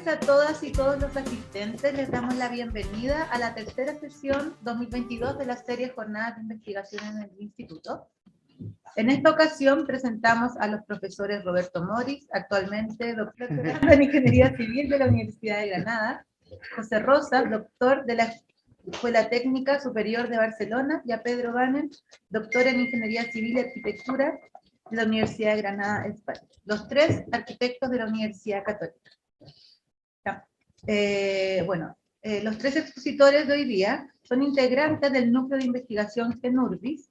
tardes a todas y todos los asistentes. Les damos la bienvenida a la tercera sesión 2022 de la serie Jornadas de Investigación en el Instituto. En esta ocasión presentamos a los profesores Roberto Moris, actualmente doctorando en Ingeniería Civil de la Universidad de Granada, José Rosa, doctor de la Escuela Técnica Superior de Barcelona, y a Pedro Banen, doctor en Ingeniería Civil y Arquitectura de la Universidad de Granada, España. Los tres arquitectos de la Universidad Católica. Los tres expositores de hoy día son integrantes del Núcleo de Investigación GENURBIS,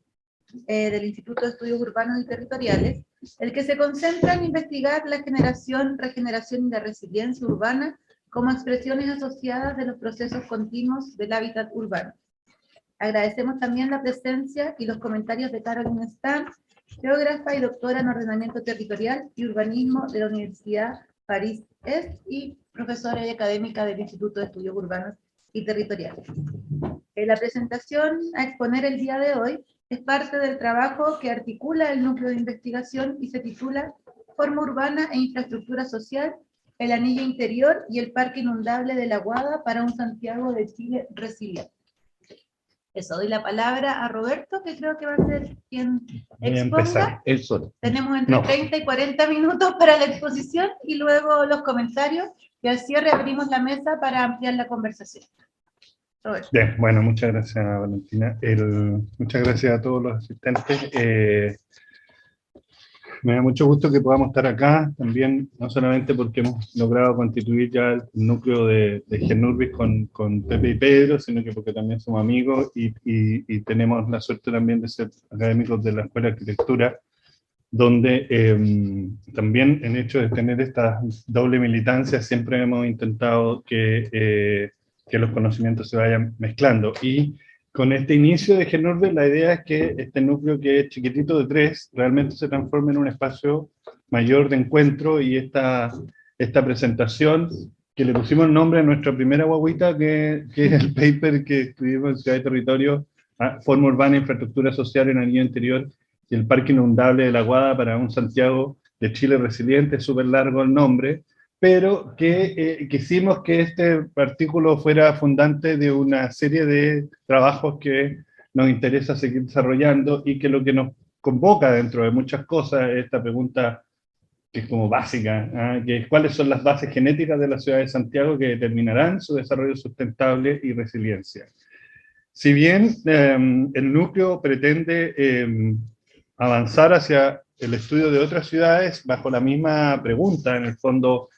del Instituto de Estudios Urbanos y Territoriales, el que se concentra en investigar la generación, regeneración y la resiliencia urbana como expresiones asociadas de los procesos continuos del hábitat urbano. Agradecemos también la presencia y los comentarios de Caroline Stan, geógrafa y doctora en ordenamiento territorial y urbanismo de la Universidad París Est y profesora y académica del Instituto de Estudios Urbanos y Territoriales. La presentación a exponer el día de hoy es parte del trabajo que articula el núcleo de investigación y se titula Forma urbana e infraestructura social, el anillo interior y el parque inundable de la Guada para un Santiago de Chile resiliente. Eso, doy la palabra a Roberto, que creo que va a ser quien exponga. Tenemos entre 30 y 40 minutos para la exposición y luego los comentarios, y al cierre abrimos la mesa para ampliar la conversación. Roberto. Bien, bueno, muchas gracias, Valentina. Muchas gracias a todos los asistentes. Me da mucho gusto que podamos estar acá, también, no solamente porque hemos logrado constituir ya el núcleo de GENURBIS con Pepe y Pedro, sino que porque también somos amigos y tenemos la suerte también de ser académicos de la Escuela de Arquitectura, donde también en hecho de tener esta doble militancia siempre hemos intentado que los conocimientos se vayan mezclando. Y con este inicio de GENURBIS, la idea es que este núcleo, que es chiquitito de 3, realmente se transforme en un espacio mayor de encuentro, y esta presentación, que le pusimos el nombre a nuestra primera guaguita, que es el paper que escribimos en Ciudad y Territorio, Forma urbana, infraestructura social en el anillo interior y el parque inundable de la Guada para un Santiago de Chile resiliente, es súper largo el nombre, pero que quisimos que este artículo fuera fundante de una serie de trabajos que nos interesa seguir desarrollando, y que lo que nos convoca dentro de muchas cosas es esta pregunta que es como básica, que es cuáles son las bases genéticas de la ciudad de Santiago que determinarán su desarrollo sustentable y resiliencia. Si bien el núcleo pretende avanzar hacia el estudio de otras ciudades bajo la misma pregunta, en el fondo,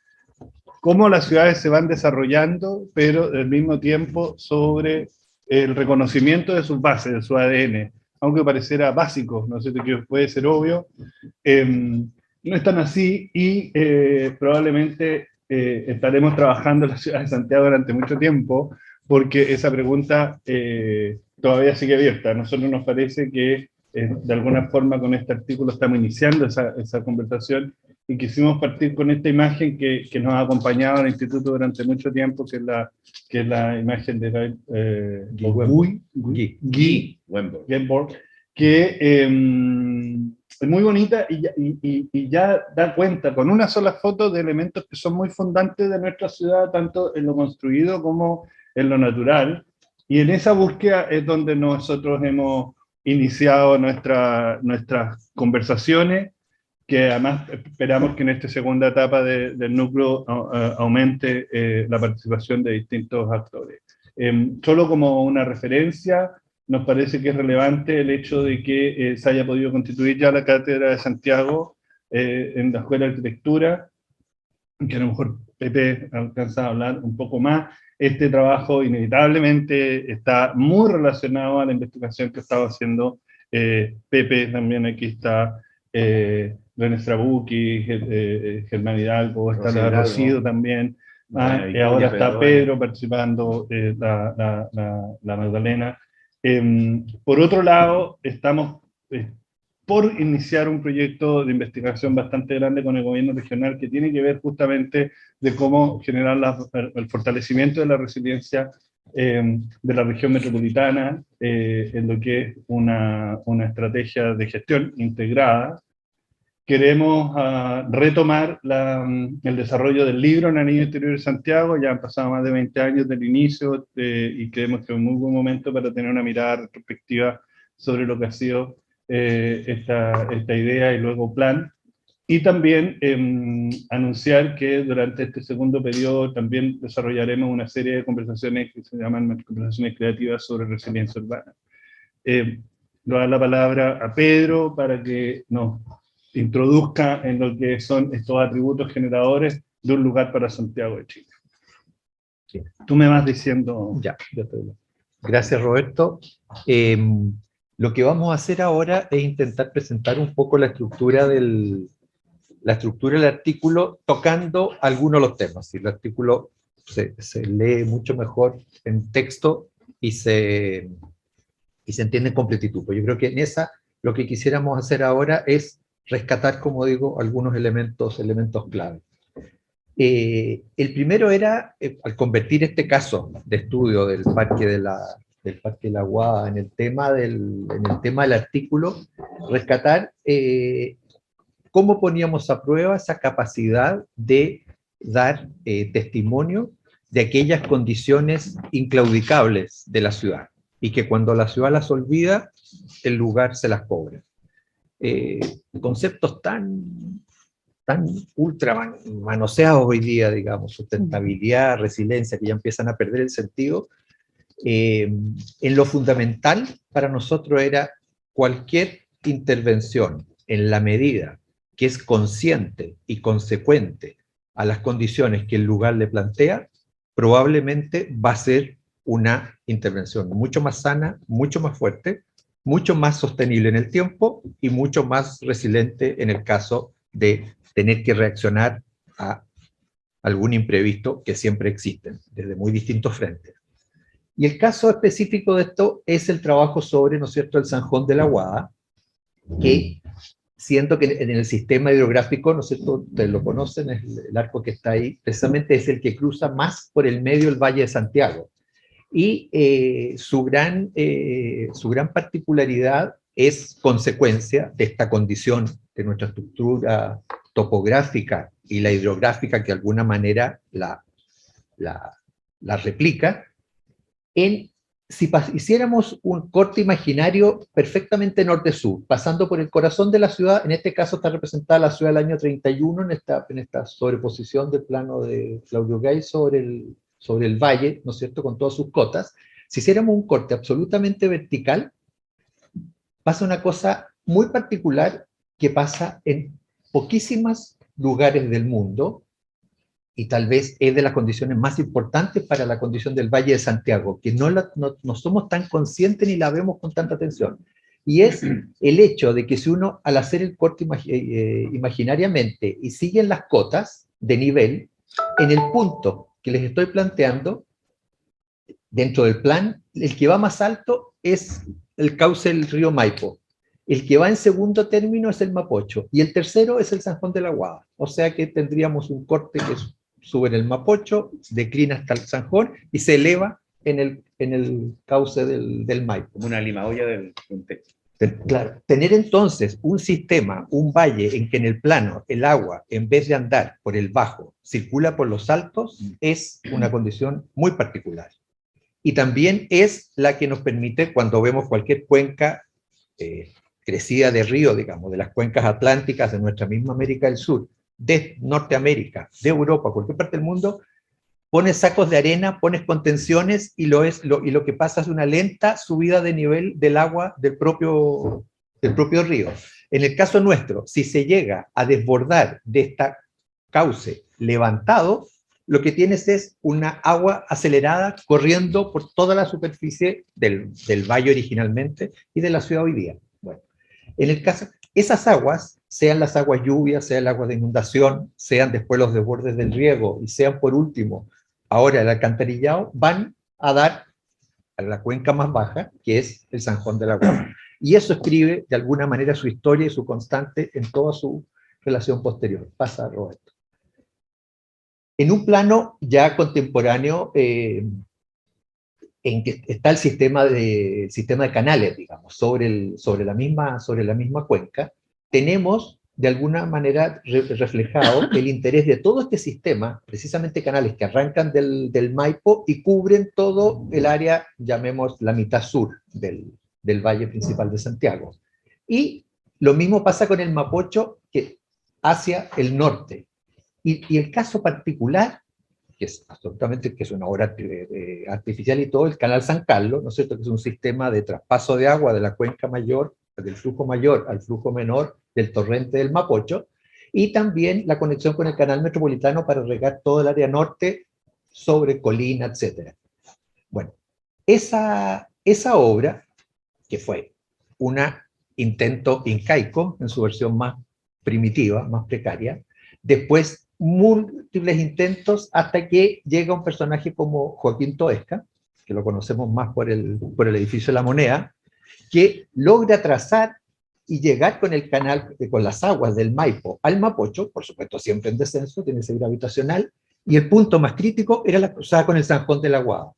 cómo las ciudades se van desarrollando, pero al mismo tiempo sobre el reconocimiento de sus bases, de su ADN, aunque pareciera básico, no sé si puede ser obvio, no es tan así, y probablemente estaremos trabajando en la ciudad de Santiago durante mucho tiempo, porque esa pregunta todavía sigue abierta. A nosotros nos parece que de alguna forma con este artículo estamos iniciando esa conversación, y quisimos partir con esta imagen que nos ha acompañado al instituto durante mucho tiempo, que es la imagen de Guy Wemborg, que es muy bonita y ya da cuenta con una sola foto de elementos que son muy fundantes de nuestra ciudad, tanto en lo construido como en lo natural, y en esa búsqueda es donde nosotros hemos iniciado nuestras conversaciones, que además esperamos que en esta segunda etapa del núcleo aumente la participación de distintos actores. Solo como una referencia, nos parece que es relevante el hecho de que se haya podido constituir ya la Cátedra de Santiago en la Escuela de Arquitectura, que a lo mejor Pepe alcanza a hablar un poco más. Este trabajo inevitablemente está muy relacionado a la investigación que estaba haciendo Pepe, también aquí está René Strabucki, Germán Hidalgo, está la Rocío también, y ahora está Pedro participando, la Magdalena. Por otro lado, estamos por iniciar un proyecto de investigación bastante grande con el gobierno regional, que tiene que ver justamente de cómo generar el fortalecimiento de la resiliencia de la región metropolitana, en lo que es una estrategia de gestión integrada, queremos retomar el desarrollo del libro en Anillo Interior de Santiago. Ya han pasado más de 20 años del inicio y creemos que es un muy buen momento para tener una mirada retrospectiva sobre lo que ha sido esta idea y luego plan. Y también anunciar que durante este segundo periodo también desarrollaremos una serie de conversaciones que se llaman conversaciones creativas sobre resiliencia urbana. Le voy a dar la palabra a Pedro para que nos introduzca en lo que son estos atributos generadores de un lugar para Santiago de Chile. Sí. Tú me vas diciendo... Ya, yo te digo. Gracias, Roberto. Lo que vamos a hacer ahora es intentar presentar un poco la estructura del artículo, tocando algunos de los temas. El artículo se lee mucho mejor en texto y se entiende en completitud. Pues yo creo que en esa lo que quisiéramos hacer ahora es rescatar, como digo, algunos elementos clave. El primero era, al convertir este caso de estudio del Parque de la Aguada en el tema del artículo, rescatar cómo poníamos a prueba esa capacidad de dar testimonio de aquellas condiciones inclaudicables de la ciudad, y que cuando la ciudad las olvida, el lugar se las cobra. Conceptos tan ultra manoseados hoy día, digamos, sustentabilidad, resiliencia, que ya empiezan a perder el sentido. En lo fundamental para nosotros era cualquier intervención en la medida que es consciente y consecuente a las condiciones que el lugar le plantea, probablemente va a ser una intervención mucho más sana, mucho más fuerte, mucho más sostenible en el tiempo y mucho más resiliente en el caso de tener que reaccionar a algún imprevisto que siempre existen, desde muy distintos frentes. Y el caso específico de esto es el trabajo sobre, ¿no es cierto?, el Zanjón de la Aguada, que siento que en el sistema hidrográfico, ¿no es cierto?, ustedes lo conocen, es el arco que está ahí, precisamente es el que cruza más por el medio del Valle de Santiago. Y su gran particularidad es consecuencia de esta condición de nuestra estructura topográfica y la hidrográfica, que de alguna manera la replica. Si hiciéramos un corte imaginario perfectamente norte-sur, pasando por el corazón de la ciudad, en este caso está representada la ciudad del año 31 en esta sobreposición del plano de Claudio Gay sobre el valle, ¿no es cierto?, con todas sus cotas. Si hiciéramos un corte absolutamente vertical, pasa una cosa muy particular que pasa en poquísimos lugares del mundo, y tal vez es de las condiciones más importantes para la condición del Valle de Santiago, que no somos tan conscientes ni la vemos con tanta atención. Y es el hecho de que si uno, al hacer el corte imaginariamente y siguen las cotas de nivel, en el punto que les estoy planteando, dentro del plan, el que va más alto es el cauce del río Maipo. El que va en segundo término es el Mapocho, y el tercero es el Zanjón de la Aguada. O sea que tendríamos un corte que sube en el Mapocho, declina hasta el Zanjón y se eleva en el cauce del Maipo. Como una limaolla del contexto. Claro, tener entonces un sistema, un valle en que en el plano el agua, en vez de andar por el bajo, circula por los altos, es una condición muy particular. Y también es la que nos permite, cuando vemos cualquier cuenca crecida de río, digamos, de las cuencas atlánticas de nuestra misma América del Sur, de Norteamérica, de Europa, cualquier parte del mundo, pones sacos de arena, pones contenciones y lo que pasa es una lenta subida de nivel del agua del propio río. En el caso nuestro, si se llega a desbordar de esta cauce levantado, lo que tienes es una agua acelerada corriendo por toda la superficie del valle originalmente y de la ciudad hoy día. Bueno, en el caso, esas aguas, sean las aguas lluvias, sean el agua de inundación, sean después los desbordes del riego y sean por último ahora el alcantarillado, van a dar a la cuenca más baja, que es el Zanjón de la Aguada. Y eso escribe de alguna manera su historia y su constante en toda su relación posterior. Pasa, Roberto. En un plano ya contemporáneo, en que está el sistema de canales, digamos, sobre la misma cuenca, tenemos de alguna manera reflejado el interés de todo este sistema, precisamente canales que arrancan del Maipo y cubren todo el área, llamemos la mitad sur del valle principal de Santiago. Y lo mismo pasa con el Mapocho, que hacia el norte. Y el caso particular, que es absolutamente, que es una obra artificial y todo, el Canal San Carlos, ¿no es cierto?, que es un sistema de traspaso de agua de la cuenca mayor, del flujo mayor al flujo menor del torrente del Mapocho, y también la conexión con el canal metropolitano para regar todo el área norte sobre Colina, etc. Bueno, esa obra, que fue un intento incaico en su versión más primitiva, más precaria, después múltiples intentos hasta que llega un personaje como Joaquín Toesca, que lo conocemos más por el edificio de la Moneda, que logra trazar y llegar con el canal, con las aguas del Maipo al Mapocho, por supuesto siempre en descenso, tiene ese gravitacional, y el punto más crítico era la cruzada con el Zanjón de la Guada.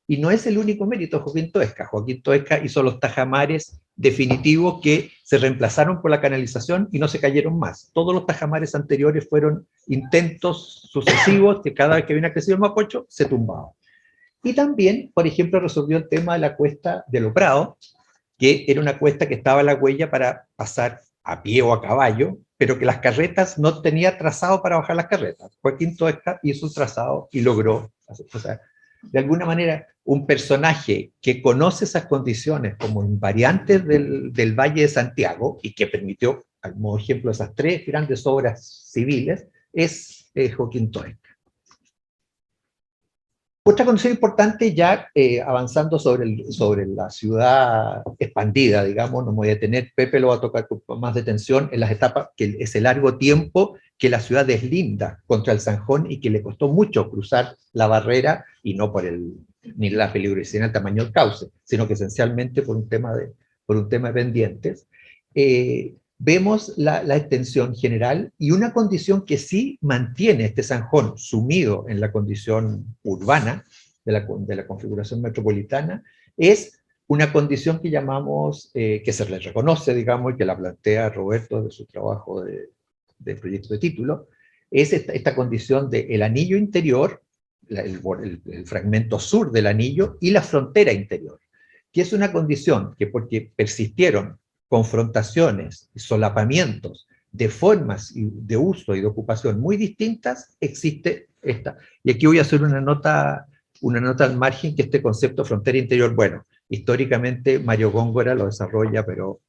Y no es el único mérito de Joaquín Toesca. Joaquín Toesca hizo los tajamares definitivos que se reemplazaron por la canalización y no se cayeron más. Todos los tajamares anteriores fueron intentos sucesivos que cada vez que había crecido el Mapocho se tumbaba. Y también, por ejemplo, resolvió el tema de la cuesta de Lo Prado, que era una cuesta que estaba a la huella para pasar a pie o a caballo, pero que las carretas no tenía trazado para bajar las carretas. Joaquín Toesca hizo un trazado y logró, o sea, de alguna manera, un personaje que conoce esas condiciones como invariantes del Valle de Santiago y que permitió, como ejemplo, esas tres grandes obras civiles, es Joaquín Toesca. Otra condición importante, ya avanzando sobre la ciudad expandida, digamos, no me voy a detener, Pepe lo va a tocar con más detención en las etapas, que es el largo tiempo que la ciudad deslinda contra el Zanjón y que le costó mucho cruzar la barrera, y no por ni la peligrosidad, el tamaño del cauce, sino que esencialmente por un tema de pendientes. Vemos la extensión general y una condición que sí mantiene este Zanjón sumido en la condición urbana de la configuración metropolitana, es una condición que llamamos, que se le reconoce, digamos, y que la plantea Roberto de su trabajo de proyecto de título, es esta condición del anillo interior, el fragmento sur del anillo y la frontera interior, que es una condición que, porque persistieron confrontaciones y solapamientos de formas de uso y de ocupación muy distintas, existe esta. Y aquí voy a hacer una nota al margen, que este concepto frontera interior, bueno, históricamente Mario Góngora lo desarrolla, pero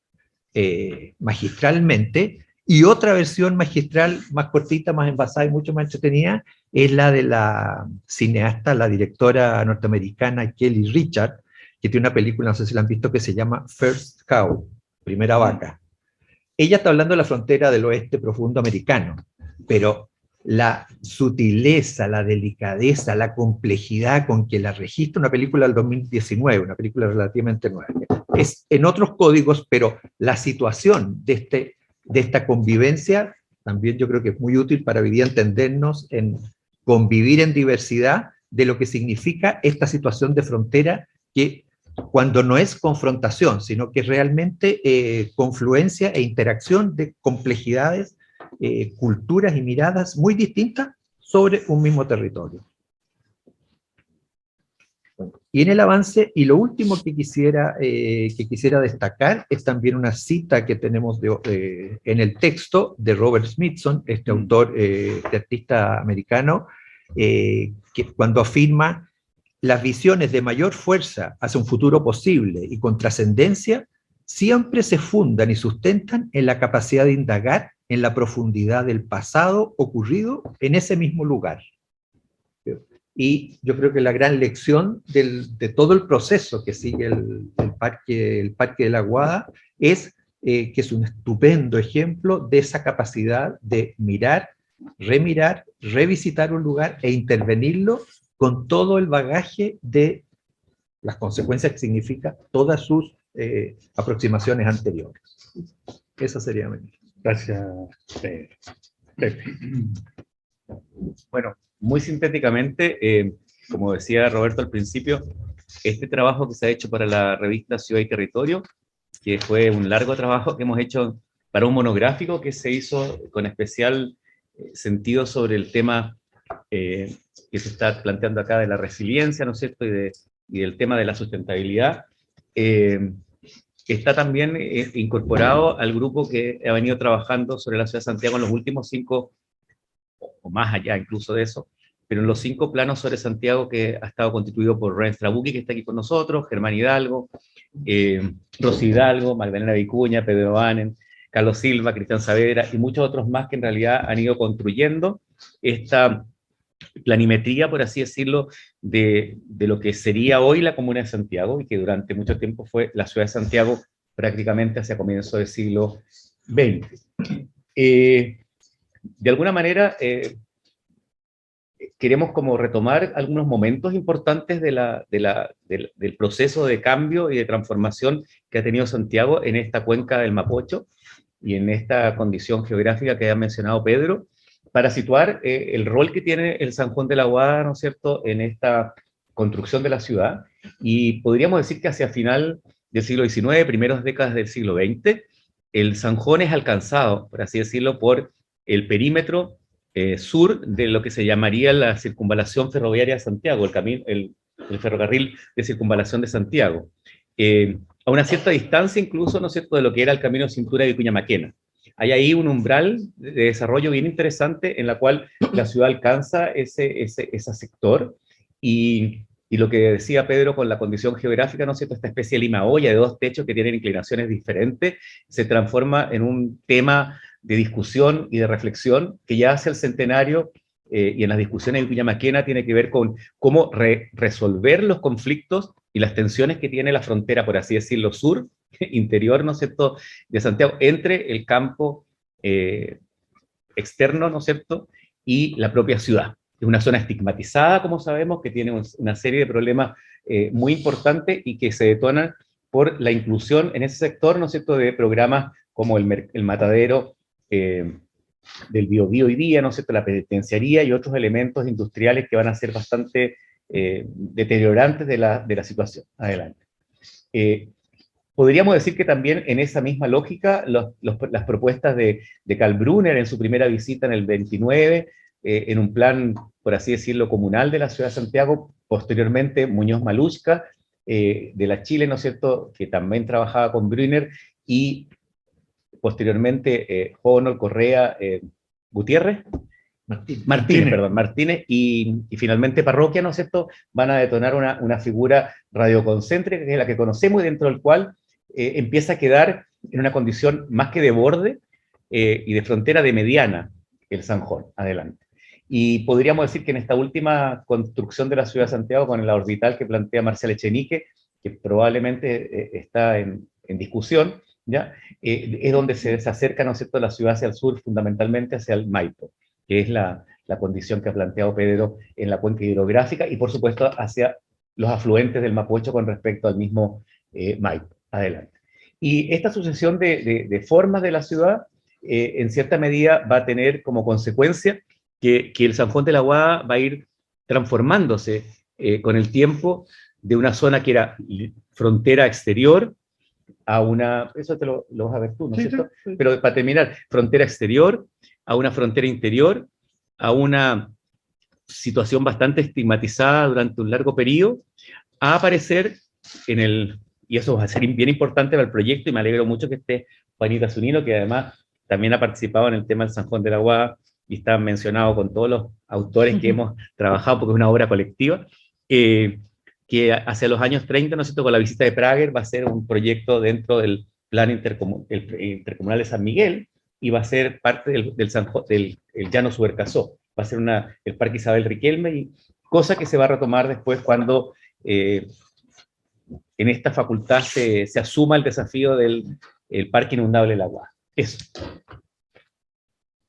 magistralmente, y otra versión magistral más cortita, más envasada y mucho más entretenida, es la de la cineasta, la directora norteamericana Kelly Richard, que tiene una película, no sé si la han visto, que se llama First Cow, Primera Vaca. Ella está hablando de la frontera del oeste profundo americano, pero la sutileza, la delicadeza, la complejidad con que la registra una película del 2019, una película relativamente nueva, es en otros códigos, pero la situación de esta convivencia también yo creo que es muy útil para hoy día entendernos en convivir en diversidad de lo que significa esta situación de frontera, que cuando no es confrontación, sino que es realmente confluencia e interacción de complejidades, culturas y miradas muy distintas sobre un mismo territorio. Bueno, y en el avance, y lo último que quisiera destacar, es también una cita que tenemos en el texto de Robert Smithson, este autor, este artista americano, que cuando afirma: las visiones de mayor fuerza hacia un futuro posible y con trascendencia siempre se fundan y sustentan en la capacidad de indagar en la profundidad del pasado ocurrido en ese mismo lugar. Y yo creo que la gran lección de todo el proceso que sigue el Parque de la Guada es que es un estupendo ejemplo de esa capacidad de mirar, remirar, revisitar un lugar e intervenirlo con todo el bagaje de las consecuencias que significa todas sus aproximaciones anteriores. Esa sería mi. Gracias, Pepe. Bueno, muy sintéticamente, como decía Roberto al principio, este trabajo que se ha hecho para la revista Ciudad y Territorio, que fue un largo trabajo que hemos hecho para un monográfico que se hizo con especial sentido sobre el tema que se está planteando acá de la resiliencia, ¿no es cierto?, y del tema de la sustentabilidad. Está también incorporado al grupo que ha venido trabajando sobre la ciudad de Santiago en los últimos 5, o más allá incluso de eso, pero en los 5 planos sobre Santiago que ha estado constituido por Renz Trabucchi, que está aquí con nosotros, Germán Hidalgo, Rosy Hidalgo, Magdalena Vicuña, Pedro Banen, Carlos Silva, Cristian Saavedra y muchos otros más que en realidad han ido construyendo esta planimetría, por así decirlo, de lo que sería hoy la Comuna de Santiago y que durante mucho tiempo fue la ciudad de Santiago prácticamente hacia comienzos del siglo XX. De alguna manera, queremos como retomar algunos momentos importantes del proceso de cambio y de transformación que ha tenido Santiago en esta cuenca del Mapocho y en esta condición geográfica que ha mencionado Pedro, para situar el rol que tiene el San Juan de la Aguada, ¿no es cierto?, en esta construcción de la ciudad. Y podríamos decir que hacia final del siglo XIX, primeras décadas del siglo XX, el San Juan es alcanzado, por así decirlo, por el perímetro sur de lo que se llamaría la circunvalación ferroviaria de Santiago, el ferrocarril de circunvalación de Santiago, a una cierta distancia incluso, ¿no es cierto?, de lo que era el camino de cintura de Vicuña Maquena. Hay ahí un umbral de desarrollo bien interesante en la cual la ciudad alcanza ese sector y lo que decía Pedro con la condición geográfica, ¿no es cierto?, esta especie de lima olla de 2 techos que tienen inclinaciones diferentes, se transforma en un tema de discusión y de reflexión que ya hace el centenario y en las discusiones de Vicuña Maquena tiene que ver con cómo resolver los conflictos y las tensiones que tiene la frontera, por así decirlo, sur, interior, ¿no es cierto?, de Santiago, entre el campo externo, ¿no es cierto?, y la propia ciudad. Es una zona estigmatizada, como sabemos, que tiene una serie de problemas muy importantes y que se detonan por la inclusión en ese sector, ¿no es cierto?, de programas como el matadero del Biobío hoy día, ¿no es cierto?, la penitenciaría y otros elementos industriales que van a ser bastante deteriorantes de la situación. Adelante. Podríamos decir que también en esa misma lógica las propuestas de Karl Brunner en su primera visita en el 29, en un plan, por así decirlo, comunal de la ciudad de Santiago, posteriormente Muñoz Malushka, de la Chile, ¿no es cierto?, que también trabajaba con Brunner, y posteriormente Honor, Correa, Gutiérrez, Martínez, y finalmente Parroquia, ¿no es cierto?, van a detonar una figura radioconcéntrica, que es la que conocemos y dentro del cual empieza a quedar en una condición más que de borde y de frontera de mediana el San Juan. Adelante. Y podríamos decir que en esta última construcción de la ciudad de Santiago, con la orbital que plantea Marcial Echenique, que probablemente está en discusión, ¿ya? Es donde se acerca, ¿no es cierto?, la ciudad hacia el sur, fundamentalmente hacia el Maipo, que es la condición que ha planteado Pedro en la cuenca hidrográfica, y por supuesto hacia los afluentes del Mapocho con respecto al mismo Maipo. Adelante. Y esta sucesión de formas de la ciudad, en cierta medida, va a tener como consecuencia que el San Juan de la Aguada va a ir transformándose con el tiempo de una zona que era frontera exterior a una, eso te lo vas a ver tú, ¿no es cierto? Sí. Pero para terminar, frontera exterior a una frontera interior, a una situación bastante estigmatizada durante un largo periodo, a aparecer y eso va a ser bien importante para el proyecto, y me alegro mucho que esté Juanita Zunino, que además también ha participado en el tema del San Juan de la Aguada, y está mencionado con todos los autores que hemos trabajado, porque es una obra colectiva, que hacia los años 30, ¿no es cierto?, con la visita de Prager, va a ser un proyecto dentro del plan intercomunal de San Miguel, y va a ser parte del Llano Subercasó, va a ser el Parque Isabel Riquelme, y cosa que se va a retomar después cuando en esta facultad se asuma el desafío del Parque Inundable del Agua. Eso.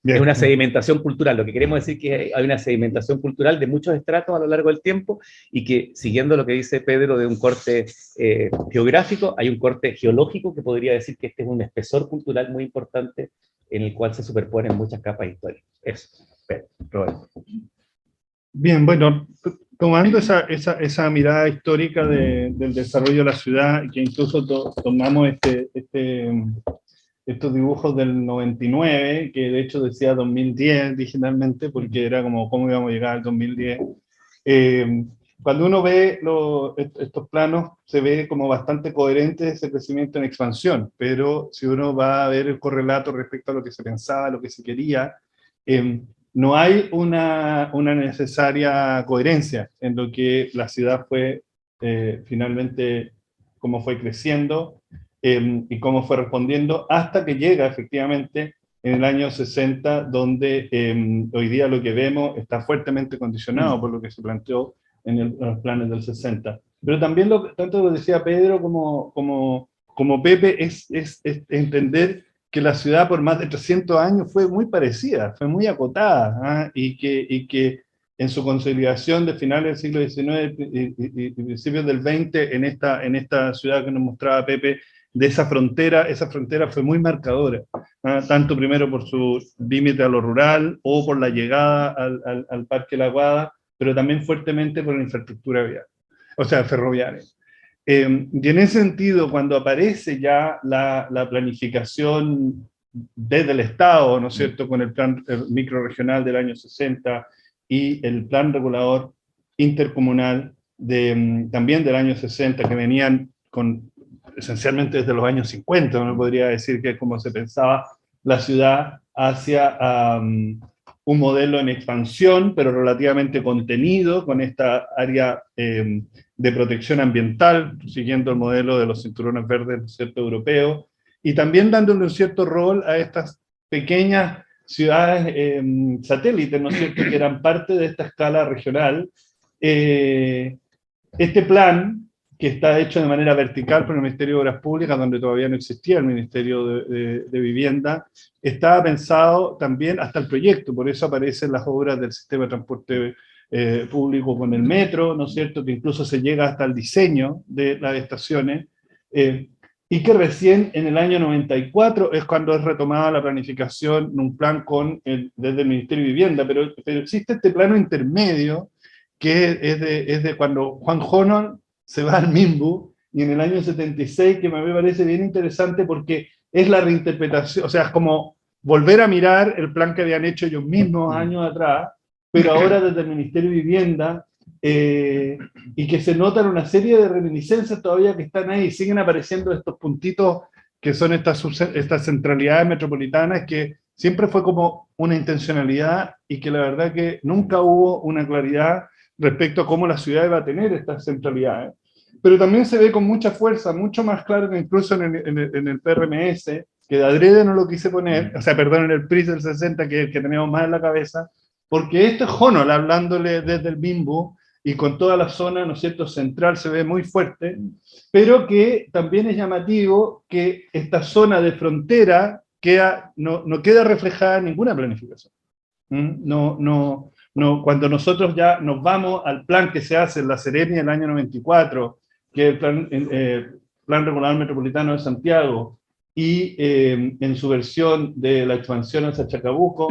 Bien. Es una sedimentación cultural. Lo que queremos decir es que hay una sedimentación cultural de muchos estratos a lo largo del tiempo, y que, siguiendo lo que dice Pedro de un corte geográfico, hay un corte geológico que podría decir que este es un espesor cultural muy importante en el cual se superponen muchas capas históricas. Eso. Pedro, Roberto. Bien, bueno, tomando esa mirada histórica del desarrollo de la ciudad, que incluso tomamos estos dibujos del 99, que de hecho decía 2010 digitalmente, porque era como cómo íbamos a llegar al 2010. Cuando uno ve estos planos, se ve como bastante coherente ese crecimiento en expansión, pero si uno va a ver el correlato respecto a lo que se pensaba, lo que se quería, no hay una necesaria coherencia en lo que la ciudad fue finalmente, cómo fue creciendo y cómo fue respondiendo, hasta que llega efectivamente en el año 60, donde hoy día lo que vemos está fuertemente condicionado por lo que se planteó en los planes del 60. Pero también, tanto lo decía Pedro como Pepe, es entender que la ciudad por más de 300 años fue muy parecida, fue muy acotada, y que en su consolidación de finales del siglo XIX y principios del XX, en esta ciudad que nos mostraba Pepe, de esa frontera fue muy marcadora, tanto primero por su límite a lo rural o por la llegada al Parque La Aguada, pero también fuertemente por la infraestructura vial, o sea, ferroviaria. Y en ese sentido, cuando aparece ya la planificación desde el Estado, ¿no es cierto?, con el plan microrregional del año 60 y el plan regulador intercomunal también del año 60, que venían esencialmente desde los años 50, uno podría decir que es como se pensaba la ciudad hacia un modelo en expansión, pero relativamente contenido, con esta área de protección ambiental, siguiendo el modelo de los cinturones verdes, ¿no es cierto?, europeos, y también dándole un cierto rol a estas pequeñas ciudades satélites, ¿no es cierto?, que eran parte de esta escala regional. Este plan, que está hecho de manera vertical por el Ministerio de Obras Públicas, donde todavía no existía el Ministerio de Vivienda, estaba pensado también hasta el proyecto, por eso aparecen las obras del sistema de transporte público con el metro, ¿no es cierto?, que incluso se llega hasta el diseño de las estaciones, y que recién en el año 94 es cuando es retomada la planificación en un plan desde el Ministerio de Vivienda, pero existe este plano intermedio, que es de cuando Juan Jonan se va al MIMBU, y en el año 76, que me parece bien interesante porque es la reinterpretación, o sea, es como volver a mirar el plan que habían hecho ellos mismos años atrás, pero ahora desde el Ministerio de Vivienda, y que se notan una serie de reminiscencias todavía que están ahí, siguen apareciendo estos puntitos que son estas centralidades metropolitanas, que siempre fue como una intencionalidad, y que la verdad que nunca hubo una claridad respecto a cómo la ciudad iba a tener estas centralidades. Pero también se ve con mucha fuerza, mucho más claro que incluso en el PRMS, que de adrede no lo quise poner, o sea, perdón, en el PRIS del 60, que tenemos más en la cabeza, porque esto es Honol hablándole desde el Bimbo, y con toda la zona, ¿no es cierto?, central se ve muy fuerte, pero que también es llamativo que esta zona de frontera no queda reflejada en ninguna planificación. Cuando nosotros ya nos vamos al plan que se hace en La Serena en el año 94, que es el plan regulador metropolitano de Santiago, y en su versión de la expansión hacia Chacabuco,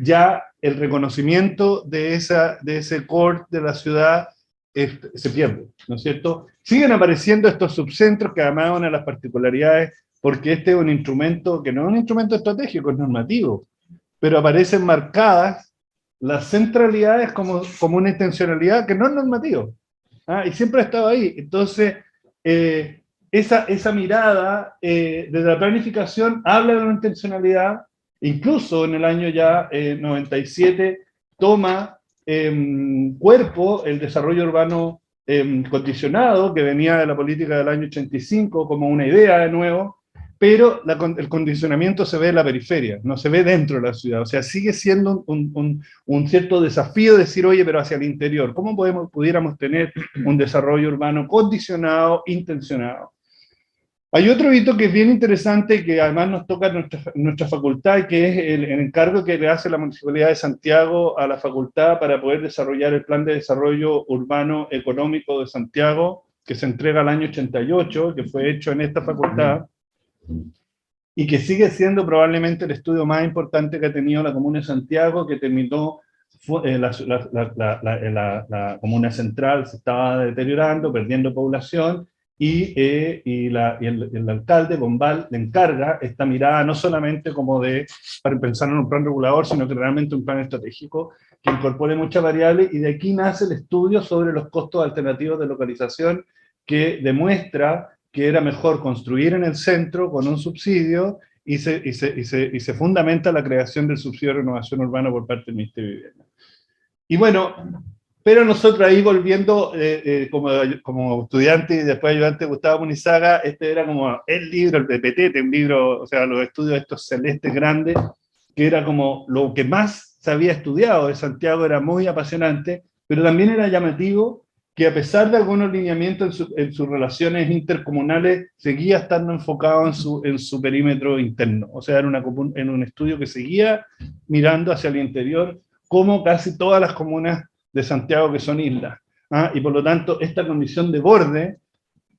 ya el reconocimiento de ese core de la ciudad se pierde, ¿no es cierto? Siguen apareciendo estos subcentros, que además una de las particularidades, porque este es un instrumento que no es un instrumento estratégico, es normativo, pero aparecen marcadas las centralidades como una intencionalidad que no es normativo, y siempre ha estado ahí. Entonces, esa mirada desde la planificación habla de una intencionalidad, incluso en el año ya 97 toma cuerpo el desarrollo urbano condicionado, que venía de la política del año 85 como una idea de nuevo, pero el condicionamiento se ve en la periferia, no se ve dentro de la ciudad. O sea, sigue siendo un cierto desafío decir, oye, pero hacia el interior, ¿cómo pudiéramos tener un desarrollo urbano condicionado, intencionado? Hay otro hito que es bien interesante, que además nos toca nuestra facultad, que es el encargo que le hace la Municipalidad de Santiago a la facultad para poder desarrollar el Plan de Desarrollo Urbano Económico de Santiago, que se entrega al año 88, que fue hecho en esta facultad, y que sigue siendo probablemente el estudio más importante que ha tenido la Comuna de Santiago, que terminó la Comuna Central, se estaba deteriorando, perdiendo población, y el alcalde, Bombal, le encarga esta mirada no solamente como para pensar en un plan regulador, sino que realmente un plan estratégico que incorpore muchas variables, y de aquí nace el estudio sobre los costos alternativos de localización, que demuestra que era mejor construir en el centro con un subsidio, y se fundamenta la creación del subsidio de renovación urbana por parte del Ministerio de Vivienda. Y bueno, pero nosotros ahí volviendo, como estudiante y después ayudante de Gustavo Munizaga, este era como el libro, el de Petete, un libro, o sea, los estudios estos celestes grandes, que era como lo que más se había estudiado de Santiago, era muy apasionante, pero también era llamativo que a pesar de algunos lineamientos en sus relaciones intercomunales, seguía estando enfocado en su perímetro interno. O sea, en un estudio que seguía mirando hacia el interior, como casi todas las comunas de Santiago que son islas. Y por lo tanto, esta condición de borde,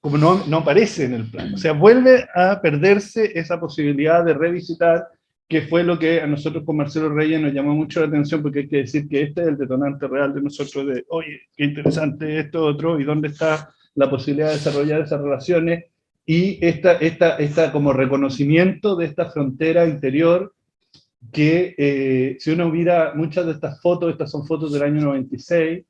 como no aparece en el plan. O sea, vuelve a perderse esa posibilidad de revisitar, que fue lo que a nosotros con Marcelo Reyes nos llamó mucho la atención, porque hay que decir que este es el detonante real de nosotros de, oye, qué interesante esto, otro, y dónde está la posibilidad de desarrollar esas relaciones, y esta como reconocimiento de esta frontera interior, que si uno mira muchas de estas son fotos del año 96,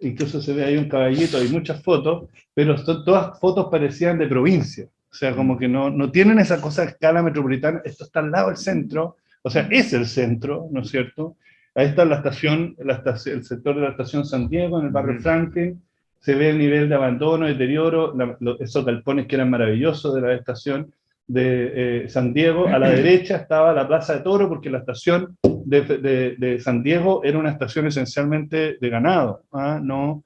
incluso se ve ahí un caballito, hay muchas fotos, pero todas fotos parecían de provincia. O sea, como que no tienen esa cosa a escala metropolitana. Esto está al lado del centro, o sea, es el centro, ¿no es cierto? Ahí está la estación, el sector de la estación San Diego, en el barrio Franklin. Se ve el nivel de abandono, deterioro, esos galpones que eran maravillosos de la estación de San Diego. A la derecha estaba la Plaza de Toro, porque la estación de San Diego era una estación esencialmente de ganado. No,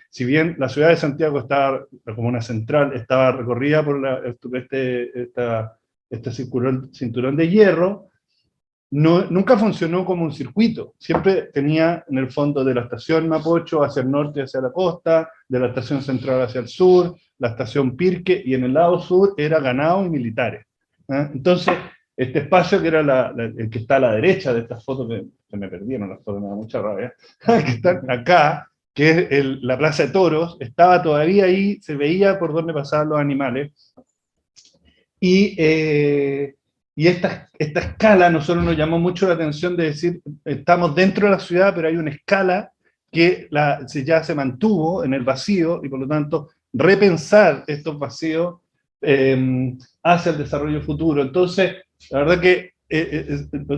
si bien la ciudad de Santiago estaba, la comuna central, estaba recorrida por este cinturón de hierro, nunca funcionó como un circuito. Siempre tenía en el fondo de la estación Mapocho hacia el norte, hacia la costa, de la estación central hacia el sur, la estación Pirque, y en el lado sur era ganado y militares. Entonces, este espacio que era el que está a la derecha de estas fotos, que se me perdieron las fotos, me da mucha rabia, que están acá, que es la Plaza de Toros, estaba todavía ahí, se veía por dónde pasaban los animales, y esta escala a nosotros nos llamó mucho la atención, de decir, estamos dentro de la ciudad, pero hay una escala que ya se mantuvo en el vacío, y por lo tanto repensar estos vacíos hacia el desarrollo futuro. Entonces, la verdad que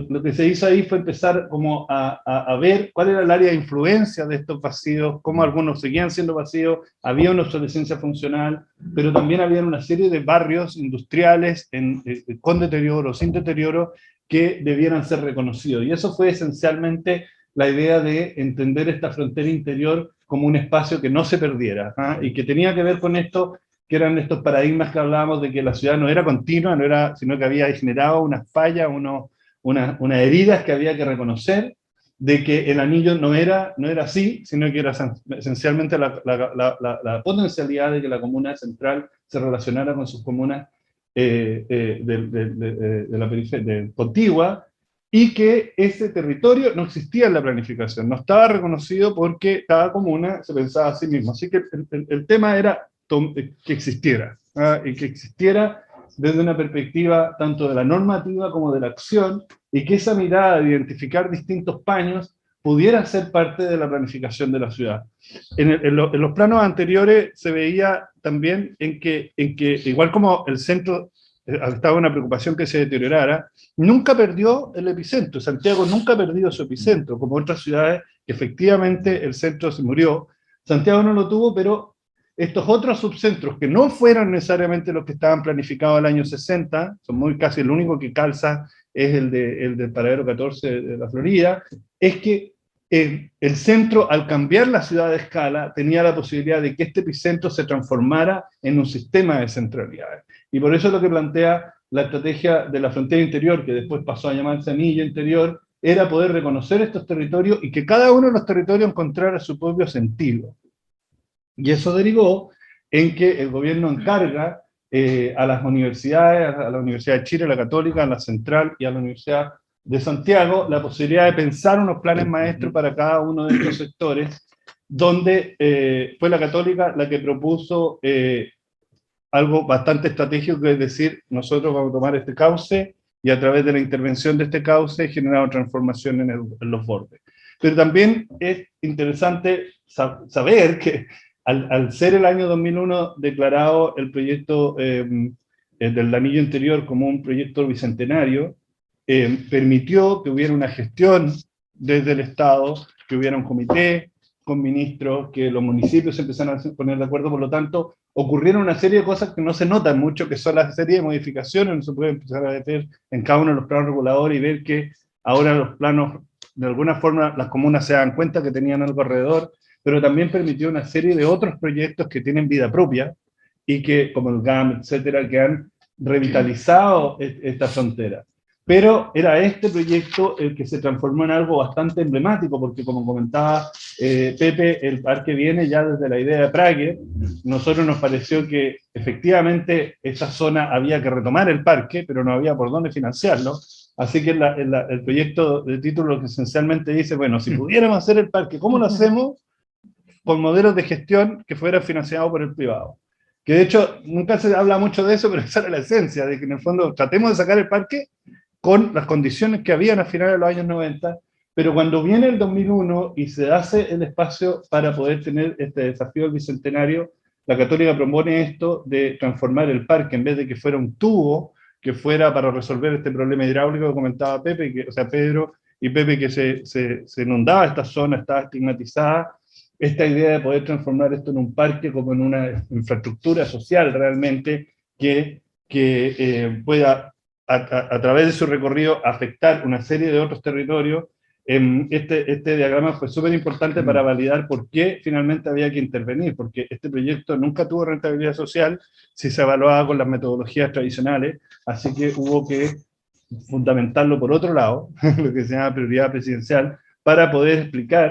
lo que se hizo ahí fue empezar como a ver cuál era el área de influencia de estos vacíos, cómo algunos seguían siendo vacíos, había una obsolescencia funcional, pero también había una serie de barrios industriales con deterioro, sin deterioro, que debieran ser reconocidos. Y eso fue esencialmente la idea de entender esta frontera interior como un espacio que no se perdiera, y que tenía que ver con esto, que eran estos paradigmas que hablábamos de que la ciudad no era continua, sino que había generado unas fallas, unas heridas que había que reconocer, de que el anillo no era así, sino que era esencialmente la potencialidad de que la comuna central se relacionara con sus comunas de la periferia contigua, y que ese territorio no existía en la planificación, no estaba reconocido porque cada comuna se pensaba a sí misma. Así que el tema era que existiera, y que existiera desde una perspectiva tanto de la normativa como de la acción, y que esa mirada de identificar distintos paños pudiera ser parte de la planificación de la ciudad. En los planos anteriores se veía también en que igual como el centro estaba una preocupación que se deteriorara, nunca perdió el epicentro. Santiago nunca ha perdido su epicentro, como otras ciudades que efectivamente el centro se murió. Santiago no lo tuvo, pero estos otros subcentros, que no fueron necesariamente los que estaban planificados el año 60, son casi el único que calza es el del Paradero 14 de la Florida, es que el centro, al cambiar la ciudad de escala, tenía la posibilidad de que este epicentro se transformara en un sistema de centralidades. Y por eso lo que plantea la estrategia de la frontera interior, que después pasó a llamarse anillo interior, era poder reconocer estos territorios y que cada uno de los territorios encontrara su propio sentido. Y eso derivó en que el gobierno encarga a las universidades, a la Universidad de Chile, a la Católica, a la Central y a la Universidad de Santiago, la posibilidad de pensar unos planes maestros para cada uno de estos sectores, donde fue la Católica la que propuso algo bastante estratégico, que es decir, nosotros vamos a tomar este cauce y a través de la intervención de este cauce generar transformación en los bordes. Pero también es interesante saber que al ser el año 2001 declarado el proyecto del anillo interior como un proyecto bicentenario, permitió que hubiera una gestión desde el Estado, que hubiera un comité con ministros, que los municipios se empezaron a poner de acuerdo, por lo tanto, ocurrieron una serie de cosas que no se notan mucho, que son la serie de modificaciones, no se puede empezar a meter en cada uno de los planos reguladores y ver que ahora los planos, de alguna forma, las comunas se dan cuenta que tenían algo alrededor, pero también permitió una serie de otros proyectos que tienen vida propia y que, como el GAM, etcétera, que han revitalizado esta frontera. Pero era este proyecto el que se transformó en algo bastante emblemático, porque como comentaba Pepe, el parque viene ya desde la idea de Prague. Nosotros nos pareció que efectivamente esa zona había que retomar el parque, pero no había por dónde financiarlo. Así que el proyecto de título que esencialmente dice, bueno, si pudiéramos hacer el parque, ¿cómo lo hacemos? Con modelos de gestión que fueran financiados por el privado. Que de hecho, nunca se habla mucho de eso, pero esa era la esencia, de que en el fondo tratemos de sacar el parque con las condiciones que habían a finales de los años 90, pero cuando viene el 2001 y se hace el espacio para poder tener este desafío del Bicentenario, la Católica propone esto de transformar el parque, en vez de que fuera un tubo, que fuera para resolver este problema hidráulico que comentaba Pepe, o sea, Pedro y Pepe, que se inundaba esta zona, estaba estigmatizada, esta idea de poder transformar esto en un parque como en una infraestructura social realmente que pueda a través de su recorrido afectar una serie de otros territorios. Este diagrama fue súper importante para validar por qué finalmente había que intervenir, porque este proyecto nunca tuvo rentabilidad social si se evaluaba con las metodologías tradicionales, así que hubo que fundamentarlo por otro lado, lo que se llama prioridad presidencial, para poder explicar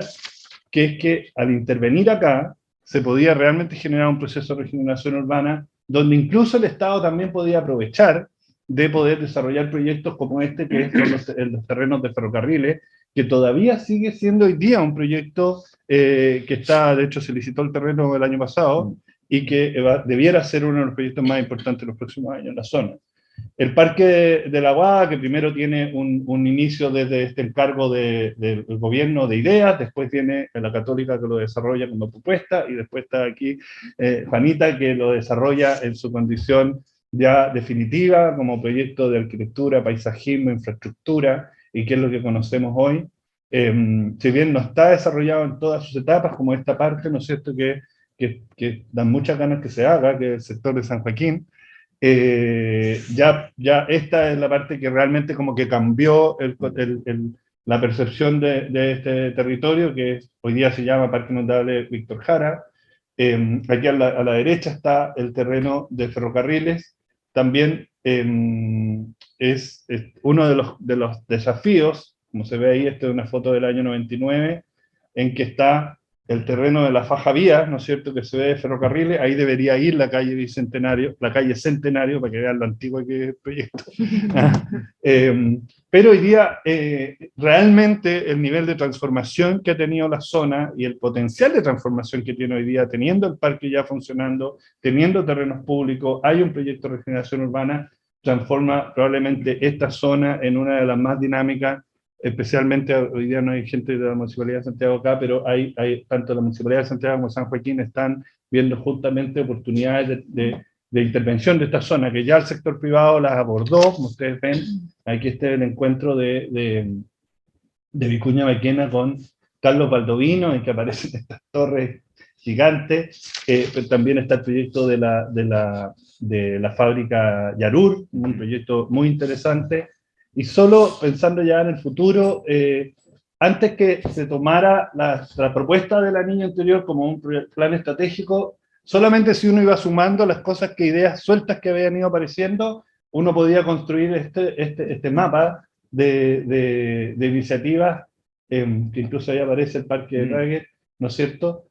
que es que al intervenir acá se podía realmente generar un proceso de regeneración urbana donde incluso el Estado también podía aprovechar de poder desarrollar proyectos como este, que son los terrenos de ferrocarriles, que todavía sigue siendo hoy día un proyecto que está, de hecho se licitó el terreno el año pasado, y que debiera ser uno de los proyectos más importantes en los próximos años en la zona. El Parque de la Guada, que primero tiene un inicio desde este encargo del gobierno de ideas, después viene la Católica que lo desarrolla como propuesta, y después está aquí Juanita que lo desarrolla en su condición ya definitiva como proyecto de arquitectura, paisajismo, infraestructura, y que es lo que conocemos hoy. Si bien no está desarrollado en todas sus etapas, como esta parte, ¿no es cierto?, que dan muchas ganas que se haga, que es el sector de San Joaquín, ya esta es la parte que realmente como que cambió la percepción de este territorio, que hoy día se llama Parque Inundable Víctor Jara. Aquí a la derecha está el terreno de ferrocarriles. También es uno de los desafíos, como se ve ahí, esta es una foto del año 99, en que está el terreno de la faja vía, ¿no es cierto?, que se ve de ferrocarriles. Ahí debería ir la calle Bicentenario, la calle Centenario, para que vean lo antiguo que es el proyecto. Pero hoy día, realmente, el nivel de transformación que ha tenido la zona y el potencial de transformación que tiene hoy día, teniendo el parque ya funcionando, teniendo terrenos públicos, hay un proyecto de regeneración urbana, transforma probablemente esta zona en una de las más dinámicas. Especialmente hoy día no hay gente de la Municipalidad de Santiago acá, pero hay tanto la Municipalidad de Santiago como San Joaquín están viendo justamente oportunidades de intervención de esta zona, que ya el sector privado las abordó, como ustedes ven. Aquí está el encuentro de Vicuña Maquena con Carlos Baldovino, en que aparecen estas torres gigantes. Pero también está el proyecto de la fábrica Yarur, un proyecto muy interesante. Y solo pensando ya en el futuro, antes que se tomara la propuesta del anillo interior como un plan estratégico, solamente si uno iba sumando las cosas ideas sueltas que habían ido apareciendo, uno podía construir este mapa de iniciativas, que incluso ahí aparece el Parque de Prague, ¿no es cierto?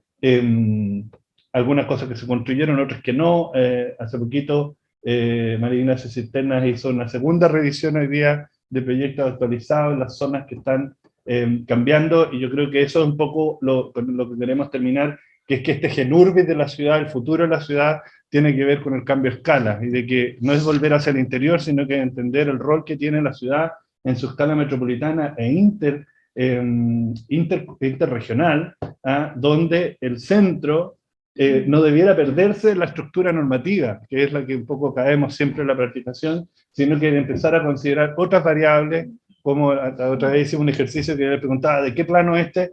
Algunas cosas que se construyeron, otras que no. Hace poquito María Ignacia Cisternas hizo una segunda revisión hoy día de proyectos actualizados en las zonas que están cambiando, y yo creo que eso es un poco con lo que queremos terminar, que es que este genurbis de la ciudad, el futuro de la ciudad, tiene que ver con el cambio de escala, y de que no es volver hacia el interior, sino que entender el rol que tiene la ciudad en su escala metropolitana e interregional, donde el centro no debiera perderse en la estructura normativa, que es la que un poco caemos siempre en la practicación, sino que empezar a considerar otras variables, como la otra vez hicimos un ejercicio que le preguntaba, ¿de qué plano es este?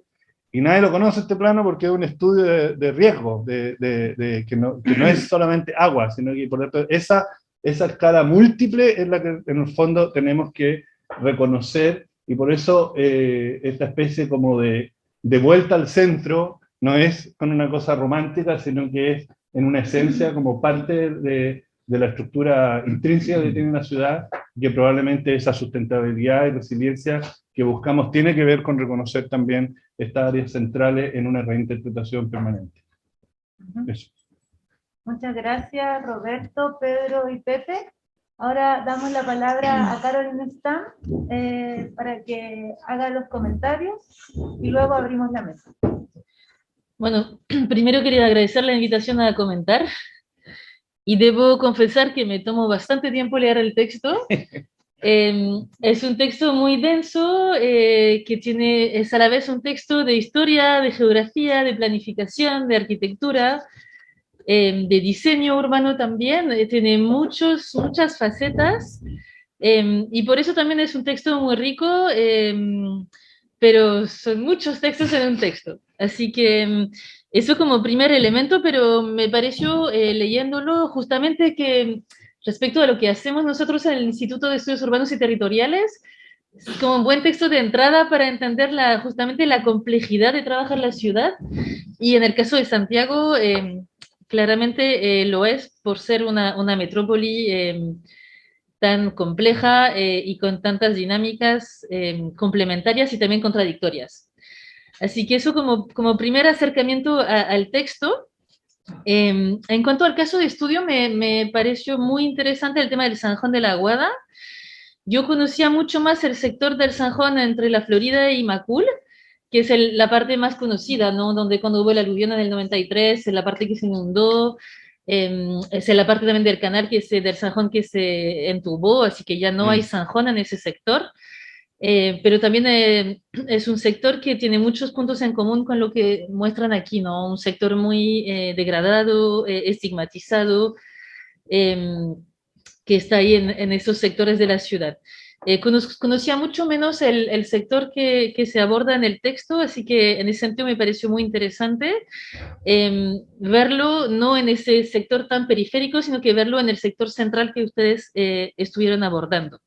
Y nadie lo conoce este plano porque es un estudio de riesgo, que no es solamente agua, sino que por lo tanto esa escala múltiple es la que en el fondo tenemos que reconocer, y por eso esta especie como de vuelta al centro no es con una cosa romántica, sino que es en una esencia como parte de la estructura intrínseca que tiene la ciudad, que probablemente esa sustentabilidad y resiliencia que buscamos tiene que ver con reconocer también estas áreas centrales en una reinterpretación permanente. Eso. Muchas gracias, Roberto, Pedro y Pepe. Ahora damos la palabra a Carolyn Stam para que haga los comentarios y luego abrimos la mesa. Bueno, primero quería agradecer la invitación a comentar y debo confesar que me tomo bastante tiempo leer el texto. Es un texto muy denso, que es a la vez un texto de historia, de geografía, de planificación, de arquitectura, de diseño urbano también, tiene muchas facetas, y por eso también es un texto muy rico, pero son muchos textos en un texto. Así que eso como primer elemento, pero me pareció leyéndolo justamente que respecto a lo que hacemos nosotros en el Instituto de Estudios Urbanos y Territoriales, es como un buen texto de entrada para entender justamente la complejidad de trabajar la ciudad, y en el caso de Santiago, claramente lo es por ser una metrópoli tan compleja y con tantas dinámicas complementarias y también contradictorias. Así que eso como primer acercamiento al texto. En cuanto al caso de estudio, me pareció muy interesante el tema del Zanjón de la Aguada. Yo conocía mucho más el sector del Zanjón entre la Florida y Macul, que es la parte más conocida, ¿no? Donde cuando hubo el aluvión en el 93, es la parte que se inundó, es la parte también del canal del Zanjón que se entubó, así que ya no hay Zanjón en ese sector. Pero también es un sector que tiene muchos puntos en común con lo que muestran aquí, ¿no? Un sector muy degradado, estigmatizado, que está ahí en esos sectores de la ciudad. Conocía mucho menos el sector que se aborda en el texto, así que en ese sentido me pareció muy interesante verlo no en ese sector tan periférico, sino que verlo en el sector central que ustedes estuvieron abordando.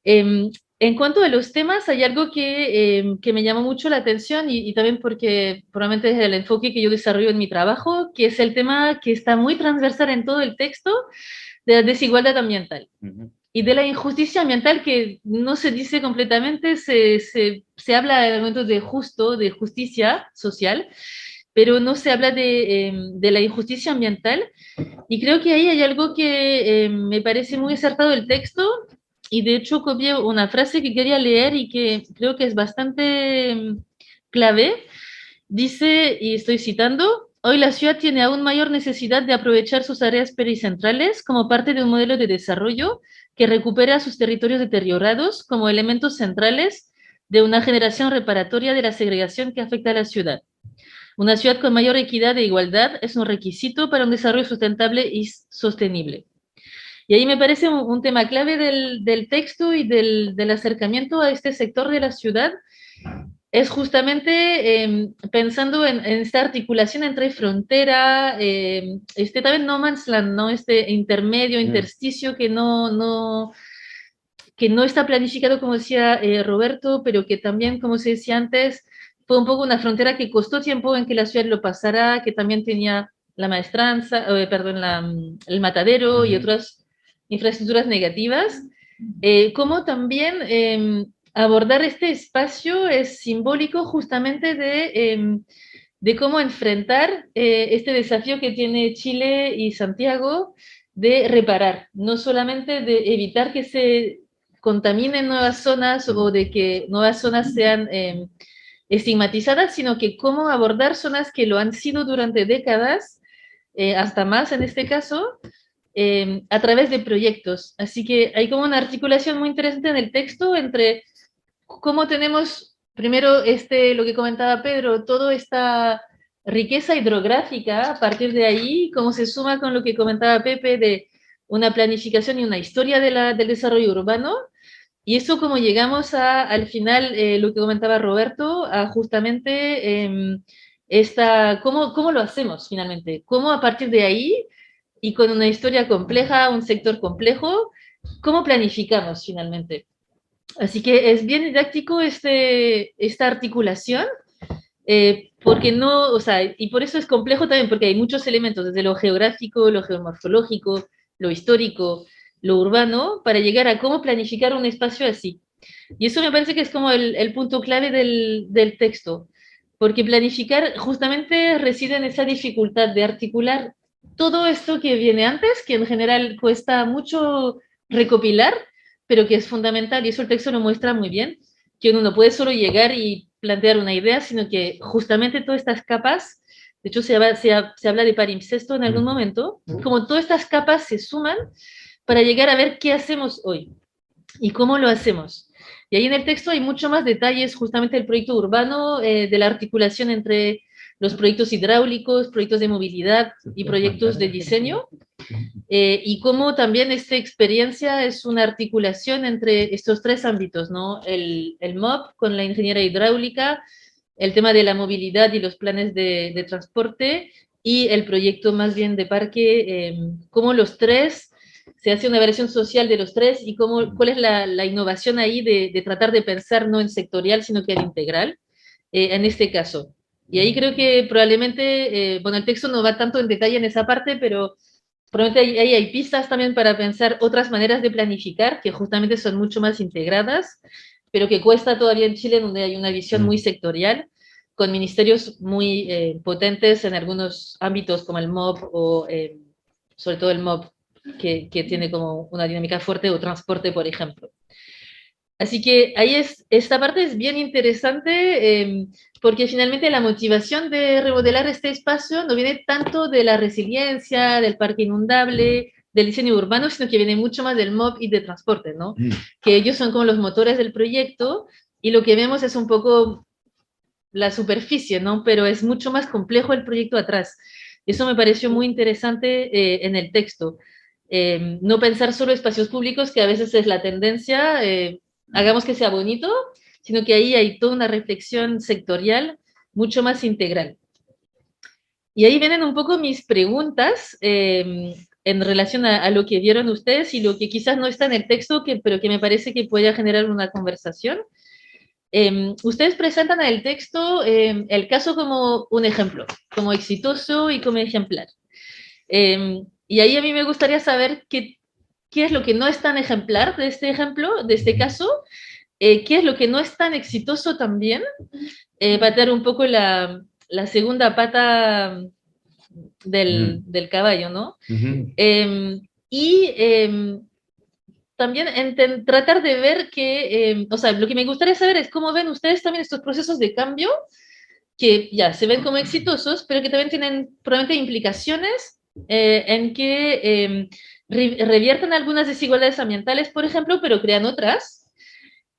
En cuanto a los temas, hay algo que me llamó mucho la atención y también porque probablemente es el enfoque que yo desarrollo en mi trabajo, que es el tema que está muy transversal en todo el texto, de la desigualdad ambiental. Y de la injusticia ambiental, que no se dice completamente, se habla en momentos de justicia social, pero no se habla de la injusticia ambiental. Y creo que ahí hay algo que me parece muy acertado del texto, y de hecho copié una frase que quería leer y que creo que es bastante clave. Dice, y estoy citando: hoy la ciudad tiene aún mayor necesidad de aprovechar sus áreas pericentrales como parte de un modelo de desarrollo que recupera sus territorios deteriorados como elementos centrales de una generación reparatoria de la segregación que afecta a la ciudad. Una ciudad con mayor equidad e igualdad es un requisito para un desarrollo sustentable y sostenible. Y ahí me parece un tema clave del texto y del acercamiento a este sector de la ciudad, es justamente pensando en esta articulación entre frontera, también no man's land, ¿no? Este intermedio, intersticio que no está planificado, como decía Roberto, pero que también, como se decía antes, fue un poco una frontera que costó tiempo en que la ciudad lo pasara, que también tenía la maestranza, el matadero y otras infraestructuras negativas, como también abordar este espacio es simbólico justamente de cómo enfrentar este desafío que tiene Chile y Santiago de reparar, no solamente de evitar que se contaminen nuevas zonas o de que nuevas zonas sean estigmatizadas, sino que cómo abordar zonas que lo han sido durante décadas, hasta más en este caso, a través de proyectos. Así que hay como una articulación muy interesante en el texto entre cómo tenemos, primero, lo que comentaba Pedro, toda esta riqueza hidrográfica, a partir de ahí, cómo se suma con lo que comentaba Pepe de una planificación y una historia del desarrollo urbano, y eso como llegamos al final, lo que comentaba Roberto, a justamente ¿cómo lo hacemos finalmente? ¿Cómo a partir de ahí, y con una historia compleja, un sector complejo, cómo planificamos finalmente? Así que es bien didáctico esta articulación, porque no, o sea, y por eso es complejo también, porque hay muchos elementos, desde lo geográfico, lo geomorfológico, lo histórico, lo urbano, para llegar a cómo planificar un espacio así. Y eso me parece que es como el punto clave del texto, porque planificar justamente reside en esa dificultad de articular todo esto que viene antes, que en general cuesta mucho recopilar, pero que es fundamental, y eso el texto lo muestra muy bien, que uno no puede solo llegar y plantear una idea, sino que justamente todas estas capas, de hecho se habla de palimpsesto en algún momento, como todas estas capas se suman para llegar a ver qué hacemos hoy y cómo lo hacemos. Y ahí en el texto hay mucho más detalles justamente del proyecto urbano, de la articulación entre los proyectos hidráulicos, proyectos de movilidad y proyectos de diseño, y cómo también esta experiencia es una articulación entre estos tres ámbitos, ¿no? El MOP con la ingeniería hidráulica, el tema de la movilidad y los planes de transporte, y el proyecto más bien de parque, cómo los tres, se hace una versión social de los tres, y cuál es la innovación ahí de tratar de pensar no en sectorial, sino que en integral, en este caso. Y ahí creo que probablemente, bueno, el texto no va tanto en detalle en esa parte, pero probablemente ahí hay pistas también para pensar otras maneras de planificar, que justamente son mucho más integradas, pero que cuesta todavía en Chile, donde hay una visión muy sectorial, con ministerios muy potentes en algunos ámbitos como el MOP o sobre todo el MOP, que tiene como una dinámica fuerte, o transporte, por ejemplo. Así que esta parte es bien interesante, porque finalmente la motivación de remodelar este espacio no viene tanto de la resiliencia, del parque inundable, del diseño urbano, sino que viene mucho más del MOP y de transporte, ¿no? Que ellos son como los motores del proyecto, y lo que vemos es un poco la superficie, ¿no? Pero es mucho más complejo el proyecto atrás. Eso me pareció muy interesante en el texto. No pensar solo espacios públicos, que a veces es la tendencia, hagamos que sea bonito, sino que ahí hay toda una reflexión sectorial mucho más integral. Y ahí vienen un poco mis preguntas en relación a lo que vieron ustedes y lo que quizás no está en el texto, pero que me parece que puede generar una conversación. Ustedes presentan en el texto el caso como un ejemplo, como exitoso y como ejemplar. Y ahí a mí me gustaría saber qué es lo que no es tan ejemplar de este ejemplo, de este caso, qué es lo que no es tan exitoso también, patear un poco la segunda pata del caballo, ¿no? También tratar de ver que, o sea, lo que me gustaría saber es cómo ven ustedes también estos procesos de cambio, que ya se ven como exitosos, pero que también tienen probablemente implicaciones en que revierten algunas desigualdades ambientales, por ejemplo, pero crean otras.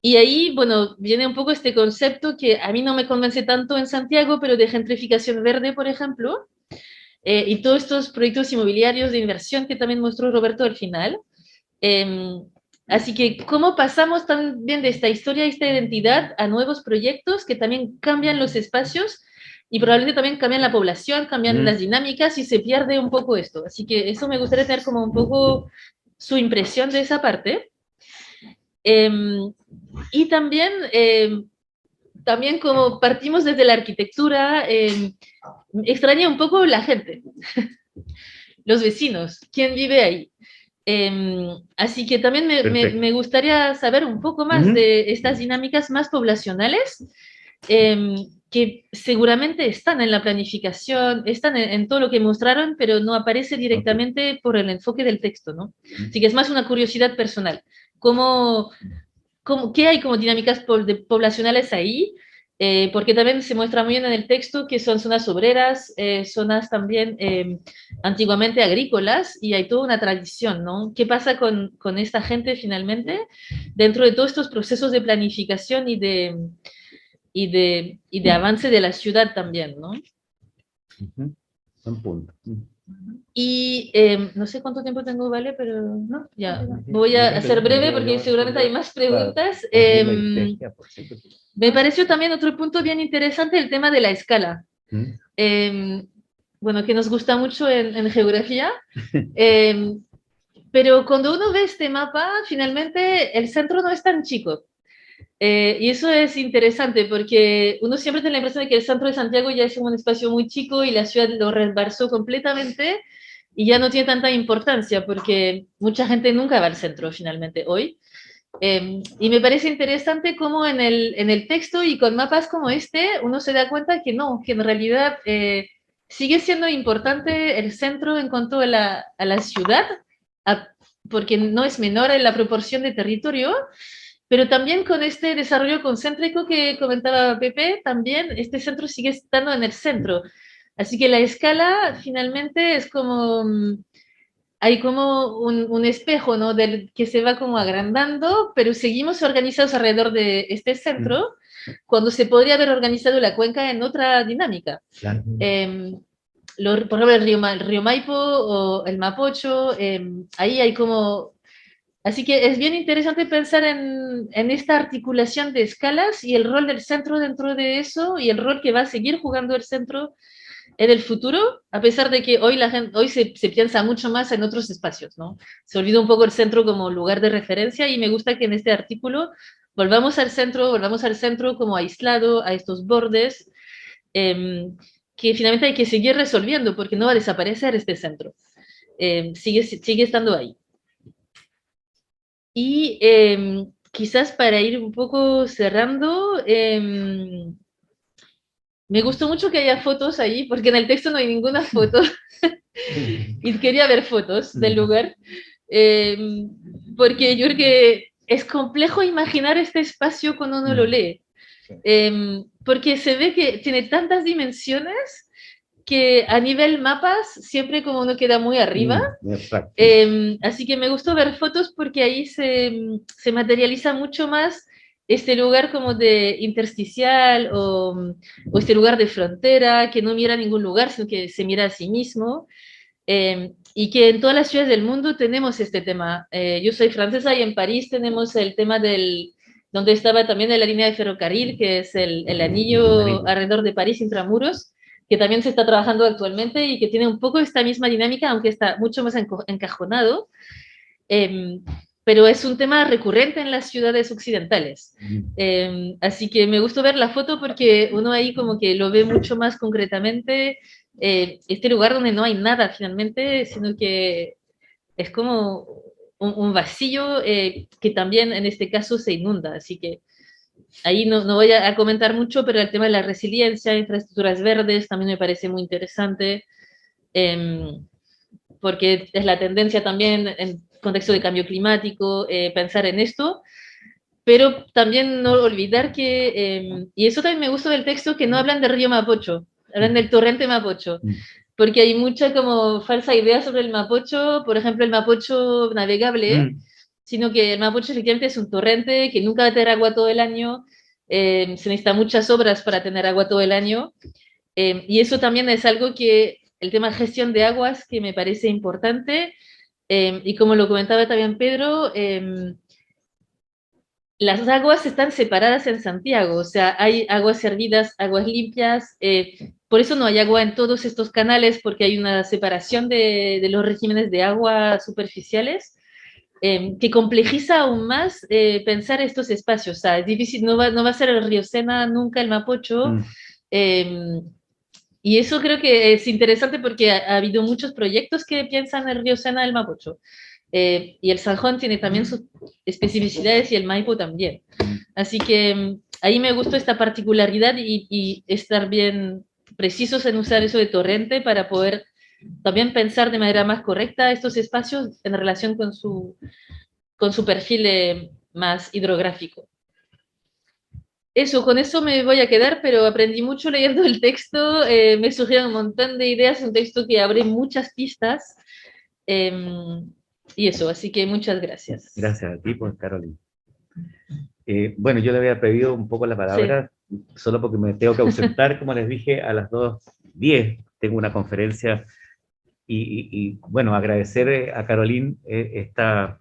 Y ahí, bueno, viene un poco este concepto que a mí no me convence tanto en Santiago, pero de gentrificación verde, por ejemplo, y todos estos proyectos inmobiliarios de inversión que también mostró Roberto al final. Así que, ¿cómo pasamos también de esta historia y esta identidad a nuevos proyectos que también cambian los espacios y probablemente también cambian la población, cambian las dinámicas, y se pierde un poco esto? Así que eso me gustaría tener como un poco su impresión de esa parte. Y también como partimos desde la arquitectura, extraña un poco la gente, los vecinos, quién vive ahí. Así que también me gustaría saber un poco más de estas dinámicas más poblacionales, que seguramente están en la planificación, están en todo lo que mostraron, pero no aparece directamente por el enfoque del texto, ¿no? Así que es más una curiosidad personal. ¿qué hay como dinámicas poblacionales ahí? Porque también se muestra muy bien en el texto que son zonas obreras, zonas también antiguamente agrícolas, y hay toda una tradición, ¿no? ¿Qué pasa con esta gente finalmente dentro de todos estos procesos de planificación y de avance de la ciudad también, ¿no? Buen punto. Y no sé cuánto tiempo tengo, ¿vale? Pero no, ya voy a ser breve porque seguramente hay más preguntas. Me pareció también otro punto bien interesante el tema de la escala. Bueno, que nos gusta mucho en geografía. Pero cuando uno ve este mapa, finalmente el centro no es tan chico. Y eso es interesante porque uno siempre tiene la impresión de que el centro de Santiago ya es un espacio muy chico y la ciudad lo reembarazó completamente y ya no tiene tanta importancia porque mucha gente nunca va al centro finalmente hoy. Y me parece interesante cómo en el texto y con mapas como este uno se da cuenta que no, que en realidad sigue siendo importante el centro en cuanto a la ciudad, porque no es menor en la proporción de territorio, pero también con este desarrollo concéntrico que comentaba Pepe, también este centro sigue estando en el centro. Así que la escala finalmente es como, hay como un espejo, ¿no? Que se va como agrandando, pero seguimos organizados alrededor de este centro, cuando se podría haber organizado la cuenca en otra dinámica. Claro. Por ejemplo, el río Maipo o el Mapocho, ahí hay como... Así que es bien interesante pensar en esta articulación de escalas y el rol del centro dentro de eso y el rol que va a seguir jugando el centro en el futuro, a pesar de que hoy, hoy se piensa mucho más en otros espacios, ¿no? Se olvida un poco el centro como lugar de referencia y me gusta que en este artículo volvamos al centro como aislado, a estos bordes, que finalmente hay que seguir resolviendo porque no va a desaparecer este centro. Sigue estando ahí. Y quizás para ir un poco cerrando, me gustó mucho que haya fotos ahí, porque en el texto no hay ninguna foto, y quería ver fotos del lugar, porque yo creo que es complejo imaginar este espacio cuando uno lo lee, porque se ve que tiene tantas dimensiones que a nivel mapas siempre como uno queda muy arriba. Así que me gustó ver fotos porque ahí se materializa mucho más este lugar como de intersticial o este lugar de frontera que no mira a ningún lugar, sino que se mira a sí mismo. Y que en todas las ciudades del mundo tenemos este tema. Yo soy francesa y en París tenemos el tema donde estaba también la línea de ferrocarril, que es el anillo alrededor de París intramuros, que también se está trabajando actualmente y que tiene un poco esta misma dinámica, aunque está mucho más encajonado, pero es un tema recurrente en las ciudades occidentales. Así que me gustó ver la foto porque uno ahí como que lo ve mucho más concretamente, este lugar donde no hay nada finalmente, sino que es como un vacío que también en este caso se inunda, así que ahí no voy a comentar mucho, pero el tema de la resiliencia, infraestructuras verdes, también me parece muy interesante, porque es la tendencia también en contexto de cambio climático, pensar en esto, pero también no olvidar que, y eso también me gusta del texto, que no hablan del río Mapocho, hablan del torrente Mapocho, porque hay mucha como falsa idea sobre el Mapocho, por ejemplo, el Mapocho navegable, sino que el Mapocho efectivamente es un torrente que nunca va a tener agua todo el año, se necesitan muchas obras para tener agua todo el año, y eso también es algo que, el tema de gestión de aguas, que me parece importante, y como lo comentaba también Pedro, las aguas están separadas en Santiago, o sea, hay aguas servidas, aguas limpias, por eso no hay agua en todos estos canales, porque hay una separación de los regímenes de agua superficiales, que complejiza aún más pensar estos espacios. O sea, es difícil, no va a ser el río Sena nunca el Mapocho. Y eso creo que es interesante porque ha habido muchos proyectos que piensan el río Sena el Mapocho. Y el Sanjón tiene también sus especificidades y el Maipo también. Así que ahí me gustó esta particularidad y estar bien precisos en usar eso de torrente para poder también pensar de manera más correcta estos espacios en relación con su con su perfil más hidrográfico. Eso, con eso me voy a quedar, pero aprendí mucho leyendo el texto, me surgieron un montón de ideas, un texto que abre muchas pistas, y eso, así que muchas gracias. Gracias a ti, pues, Carolina. Bueno, yo le había pedido un poco la palabra, solo porque me tengo que ausentar, como les dije, a las 2:10 tengo una conferencia, y bueno, agradecer a Carolina esta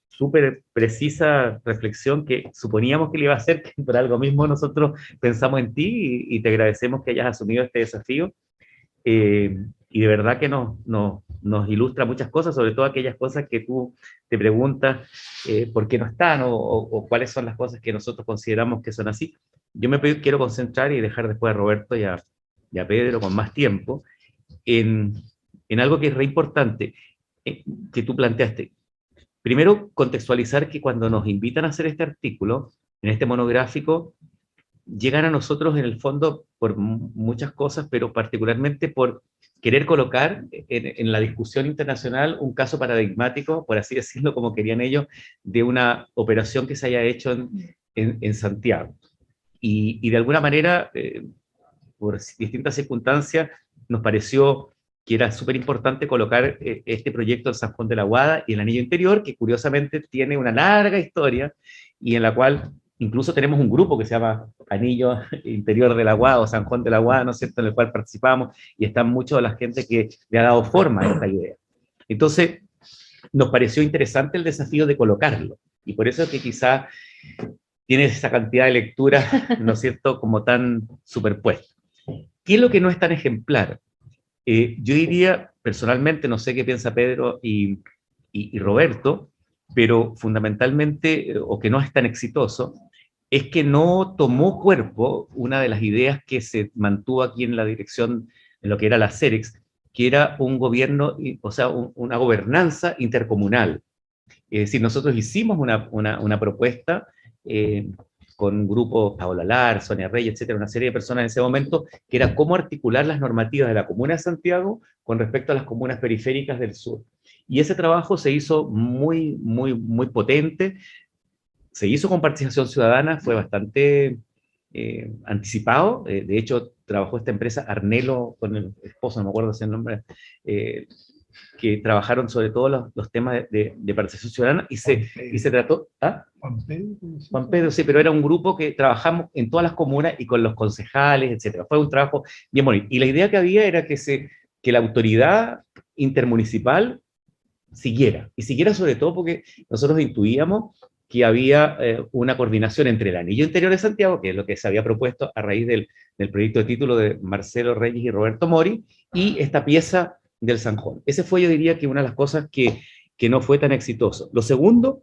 súper precisa reflexión que suponíamos que le iba a hacer, que por algo mismo nosotros pensamos en ti, y te agradecemos que hayas asumido este desafío, y de verdad que nos ilustra muchas cosas, sobre todo aquellas cosas que tú te preguntas por qué no están, o cuáles son las cosas que nosotros consideramos que son así. Yo quiero concentrar y dejar después a Roberto y a Pedro con más tiempo en algo que es re importante, que tú planteaste. Primero, contextualizar que cuando nos invitan a hacer este artículo, en este monográfico, llegan a nosotros en el fondo por muchas cosas, pero particularmente por querer colocar en la discusión internacional un caso paradigmático, por así decirlo, como querían ellos, de una operación que se haya hecho en Santiago. Y de alguna manera, por distintas circunstancias, nos pareció que era súper importante colocar este proyecto del San Juan de la Guada y el Anillo Interior, que curiosamente tiene una larga historia, y en la cual incluso tenemos un grupo que se llama Anillo Interior de la Guada, o San Juan de la Guada, ¿no es cierto?, en el cual participamos, y están muchos de la gente que le ha dado forma a esta idea. Entonces, nos pareció interesante el desafío de colocarlo, y por eso es que quizá tiene esa cantidad de lecturas, ¿no es cierto?, como tan superpuesta. ¿Qué es lo que no es tan ejemplar? Yo diría, personalmente, no sé qué piensa Pedro y Roberto, pero fundamentalmente, o que no es tan exitoso, es que no tomó cuerpo una de las ideas que se mantuvo aquí en la dirección de lo que era la CEREX, que era un gobierno, o sea, una gobernanza intercomunal. Es decir, nosotros hicimos una propuesta con un grupo, Paola Lar, Sonia Rey, etcétera, una serie de personas en ese momento, que era cómo articular las normativas de la Comuna de Santiago con respecto a las comunas periféricas del sur. Y ese trabajo se hizo muy, muy, muy potente, se hizo con participación ciudadana, fue bastante anticipado. De hecho, trabajó esta empresa Arnelo con el esposo, no me acuerdo ese nombre, que trabajaron sobre todo los temas de participación ciudadana, y se trató... ¿Ah? Juan Pedro, sí, pero era un grupo que trabajamos en todas las comunas y con los concejales, etcétera. Fue un trabajo bien bonito. Y la idea que había era que la autoridad intermunicipal siguiera, y siguiera sobre todo porque nosotros intuíamos que había una coordinación entre el Anillo Interior de Santiago, que es lo que se había propuesto a raíz del proyecto de título de Marcelo Reyes y Roberto Mori, y esta pieza del San Juan. Ese fue, yo diría, que una de las cosas que no fue tan exitoso. Lo segundo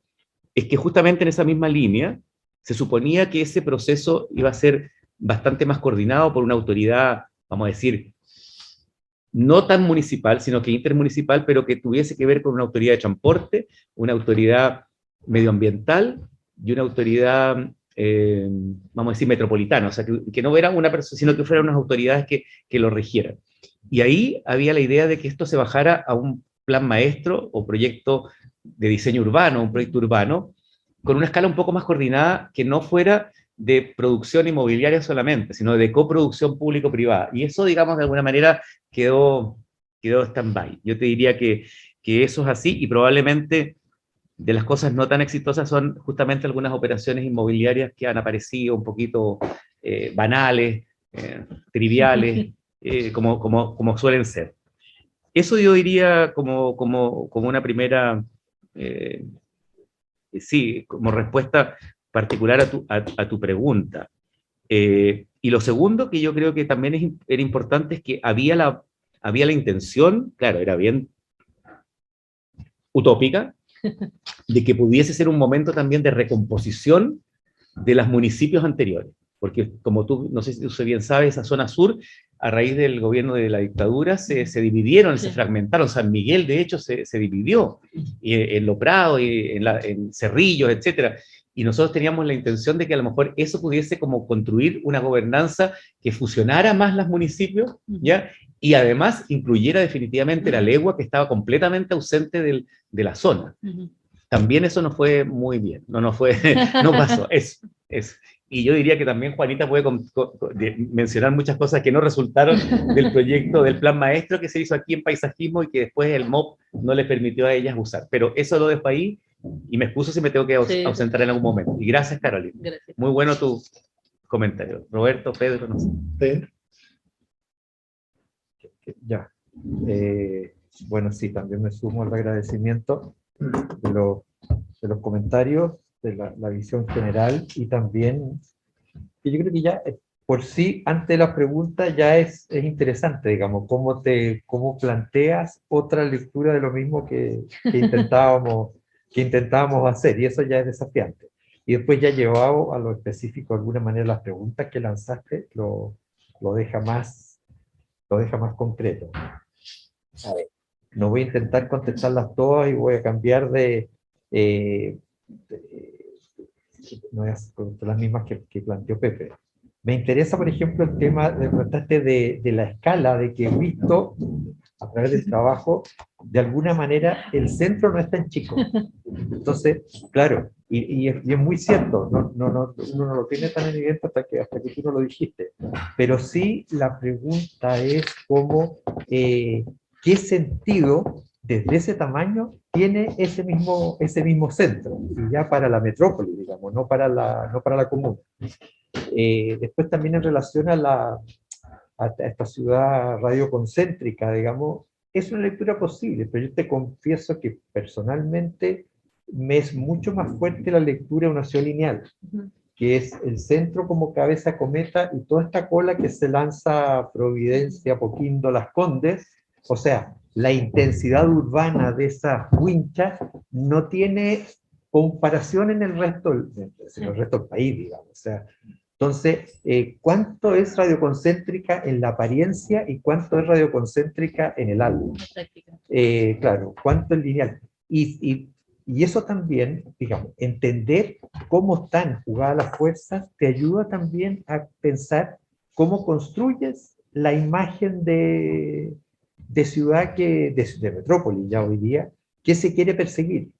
es que justamente en esa misma línea se suponía que ese proceso iba a ser bastante más coordinado por una autoridad, vamos a decir, no tan municipal, sino que intermunicipal, pero que tuviese que ver con una autoridad de transporte, una autoridad medioambiental y una autoridad, vamos a decir, metropolitana, o sea, que no era una persona, sino que fueran unas autoridades que lo regieran. Y ahí había la idea de que esto se bajara a un plan maestro o proyecto de diseño urbano, un proyecto urbano, con una escala un poco más coordinada, que no fuera de producción inmobiliaria solamente, sino de coproducción público-privada. Y eso, digamos, de alguna manera quedó stand-by. Yo te diría que eso es así, y probablemente de las cosas no tan exitosas son justamente algunas operaciones inmobiliarias que han aparecido un poquito banales, triviales, como suelen ser. Eso yo diría como una primera, sí, como respuesta particular a tu pregunta. Y lo segundo que yo creo que también era importante es que había la intención, claro, era bien utópica, de que pudiese ser un momento también de recomposición de los municipios anteriores. Porque como tú, no sé si tú bien sabes, esa zona sur, a raíz del gobierno de la dictadura, se dividieron, sí, se fragmentaron. San Miguel, de hecho, se dividió en Lo Prado, en Cerrillos, etcétera. Y nosotros teníamos la intención de que a lo mejor eso pudiese como construir una gobernanza que fusionara más los municipios, ¿ya? Y además incluyera definitivamente la legua, que estaba completamente ausente de la zona. también eso no fue muy bien, no pasó, eso. Y yo diría que también Juanita puede mencionar muchas cosas que no resultaron del proyecto, del plan maestro que se hizo aquí en paisajismo y que después el MOP no le permitió a ellas usar. Pero eso lo dejo ahí y me excuso si me tengo que ausentar en algún momento. Y gracias, Carolina. Gracias. Muy bueno tu comentario. Roberto, Pedro, no sé. Pedro. Ya. Bueno, sí, también me sumo al agradecimiento de los comentarios, de la visión general y también, que yo creo que ya por sí, ante la pregunta ya es interesante, digamos, cómo planteas otra lectura de lo mismo que intentábamos hacer, y eso ya es desafiante. Y después ya llevado a lo específico, de alguna manera, las preguntas que lanzaste lo deja más concreto. A ver, no voy a intentar contestarlas todas y voy a cambiar no voy a contestar las mismas que planteó Pepe. Me interesa, por ejemplo, el tema de la escala, de que he visto a través del trabajo, de alguna manera, el centro no es tan chico. Entonces, claro, y es muy cierto, uno no lo tiene tan evidente hasta que tú no lo dijiste, pero sí la pregunta es cómo, qué sentido desde ese tamaño tiene ese mismo centro, y ya para la metrópoli, digamos, no para la comuna. Después también en relación a esta ciudad radioconcéntrica, digamos, es una lectura posible, pero yo te confieso que personalmente me es mucho más fuerte la lectura de una ciudad lineal, que es el centro como cabeza cometa y toda esta cola que se lanza a Providencia, Apoquindo, Las Condes. O sea, la intensidad urbana de esa wincha no tiene comparación en el resto del país, digamos. O sea, entonces, ¿cuánto es radioconcéntrica en la apariencia y cuánto es radioconcéntrica en el alma? Claro, ¿cuánto es lineal? Y eso también, digamos, entender cómo están jugadas las fuerzas te ayuda también a pensar cómo construyes la imagen de ciudad, de metrópoli ya hoy día, que se quiere perseguir.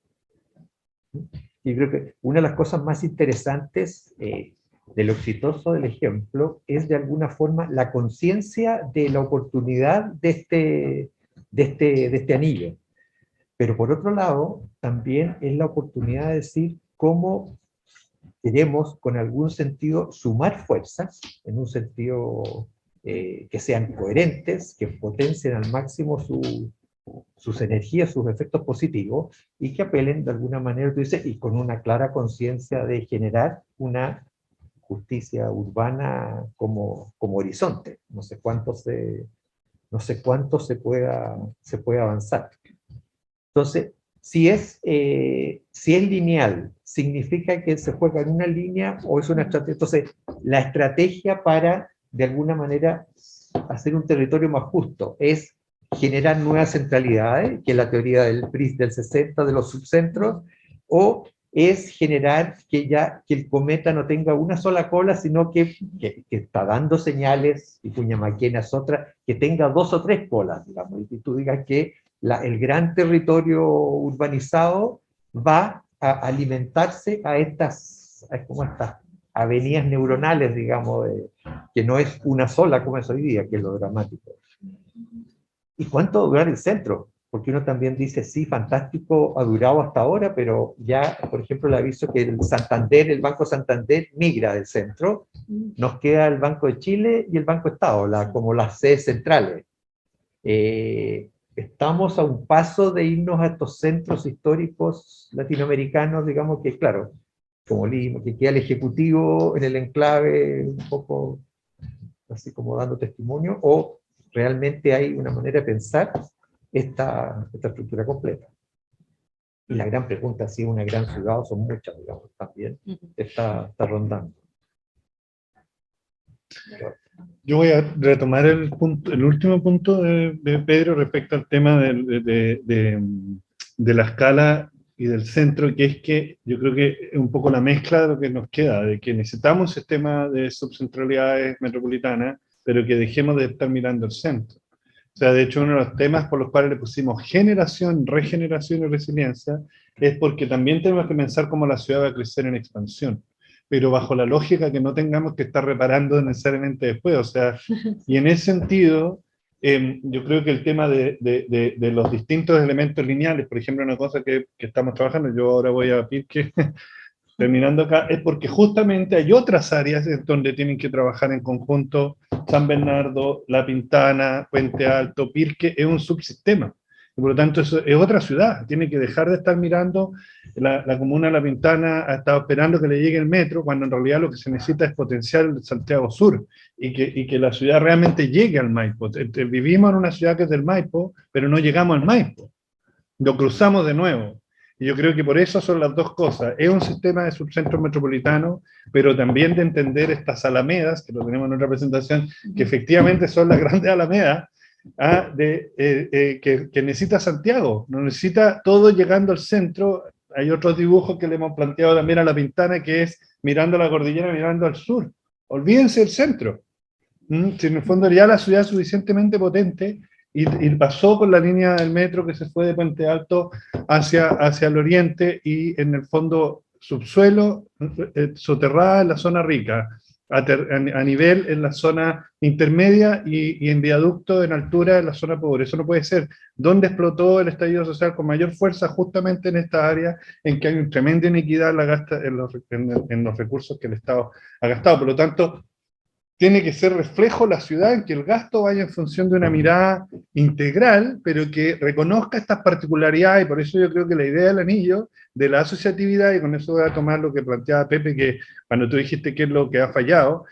Y creo que una de las cosas más interesantes de lo exitoso del ejemplo es de alguna forma la conciencia de la oportunidad de este anillo. Pero por otro lado, también es la oportunidad de decir cómo queremos, con algún sentido, sumar fuerzas, en un sentido que sean coherentes, que potencien al máximo sus energías, sus efectos positivos, y que apelen de alguna manera, tú dices, y con una clara conciencia de generar una justicia urbana como horizonte. No sé cuánto se pueda avanzar. Entonces, si es lineal, ¿significa que se juega en una línea o es una estrategia? Entonces, la estrategia para, de alguna manera, hacer un territorio más justo es generar nuevas centralidades, que es la teoría del PRIS del 60, de los subcentros, o es generar que el cometa no tenga una sola cola, sino que está dando señales, y Puñamaquena es otra, que tenga 2 o 3 colas, digamos, y tú digas que el gran territorio urbanizado va a alimentarse a estas avenidas neuronales, digamos, que no es una sola como es hoy día, que es lo dramático. ¿Y cuánto va a durar el centro? Porque uno también dice, sí, fantástico, ha durado hasta ahora, pero ya, por ejemplo, le aviso que el Banco Santander migra del centro, nos queda el Banco de Chile y el Banco Estado, como las sedes centrales. Estamos a un paso de irnos a estos centros históricos latinoamericanos, digamos que, claro, como Lima, que queda el Ejecutivo en el enclave, un poco así como dando testimonio, o realmente hay una manera de pensar esta estructura completa. Y la gran pregunta, si es una gran ciudad o son muchas, digamos, también está rondando. Yo voy a retomar el último punto de Pedro respecto al tema de la escala y del centro, que es que yo creo que es un poco la mezcla de lo que nos queda, de que necesitamos un sistema de subcentralidades metropolitanas, pero que dejemos de estar mirando el centro. O sea, de hecho, uno de los temas por los cuales le pusimos generación, regeneración y resiliencia es porque también tenemos que pensar cómo la ciudad va a crecer en expansión, pero bajo la lógica que no tengamos que estar reparando necesariamente después. O sea, y en ese sentido, yo creo que el tema de los distintos elementos lineales, por ejemplo, una cosa que estamos trabajando, yo ahora voy a Pirque, terminando acá, es porque justamente hay otras áreas en donde tienen que trabajar en conjunto. San Bernardo, La Pintana, Puente Alto, Pirque, es un subsistema. Y por lo tanto, eso es otra ciudad. Tiene que dejar de estar mirando la comuna de La Pintana, ha estado esperando que le llegue el metro, cuando en realidad lo que se necesita es potenciar el Santiago Sur y que la ciudad realmente llegue al Maipo. Vivimos en una ciudad que es del Maipo, pero no llegamos al Maipo. Lo cruzamos de nuevo. Y yo creo que por eso son las dos cosas. Es un sistema de subcentros metropolitanos, pero también de entender estas alamedas, que lo tenemos en otra presentación, que efectivamente son las grandes alamedas, que necesita Santiago. No necesita todo llegando al centro. Hay otros dibujos que le hemos planteado también a La Pintana, que es mirando la cordillera, mirando al sur. Olvídense del centro. Si en el fondo ya la ciudad es suficientemente potente y pasó por la línea del metro que se fue de Puente Alto hacia el oriente y en el fondo subsuelo, soterrada en la zona rica, a nivel en la zona intermedia y en viaducto en altura en la zona pobre. Eso no puede ser. ¿Dónde explotó el estallido social con mayor fuerza? Justamente en esta área en que hay una tremenda inequidad en los recursos que el Estado ha gastado. Por lo tanto, tiene que ser reflejo la ciudad en que el gasto vaya en función de una mirada integral, pero que reconozca estas particularidades, y por eso yo creo que la idea del anillo, de la asociatividad, y con eso voy a tomar lo que planteaba Pepe, que cuando tú dijiste qué es lo que ha fallado,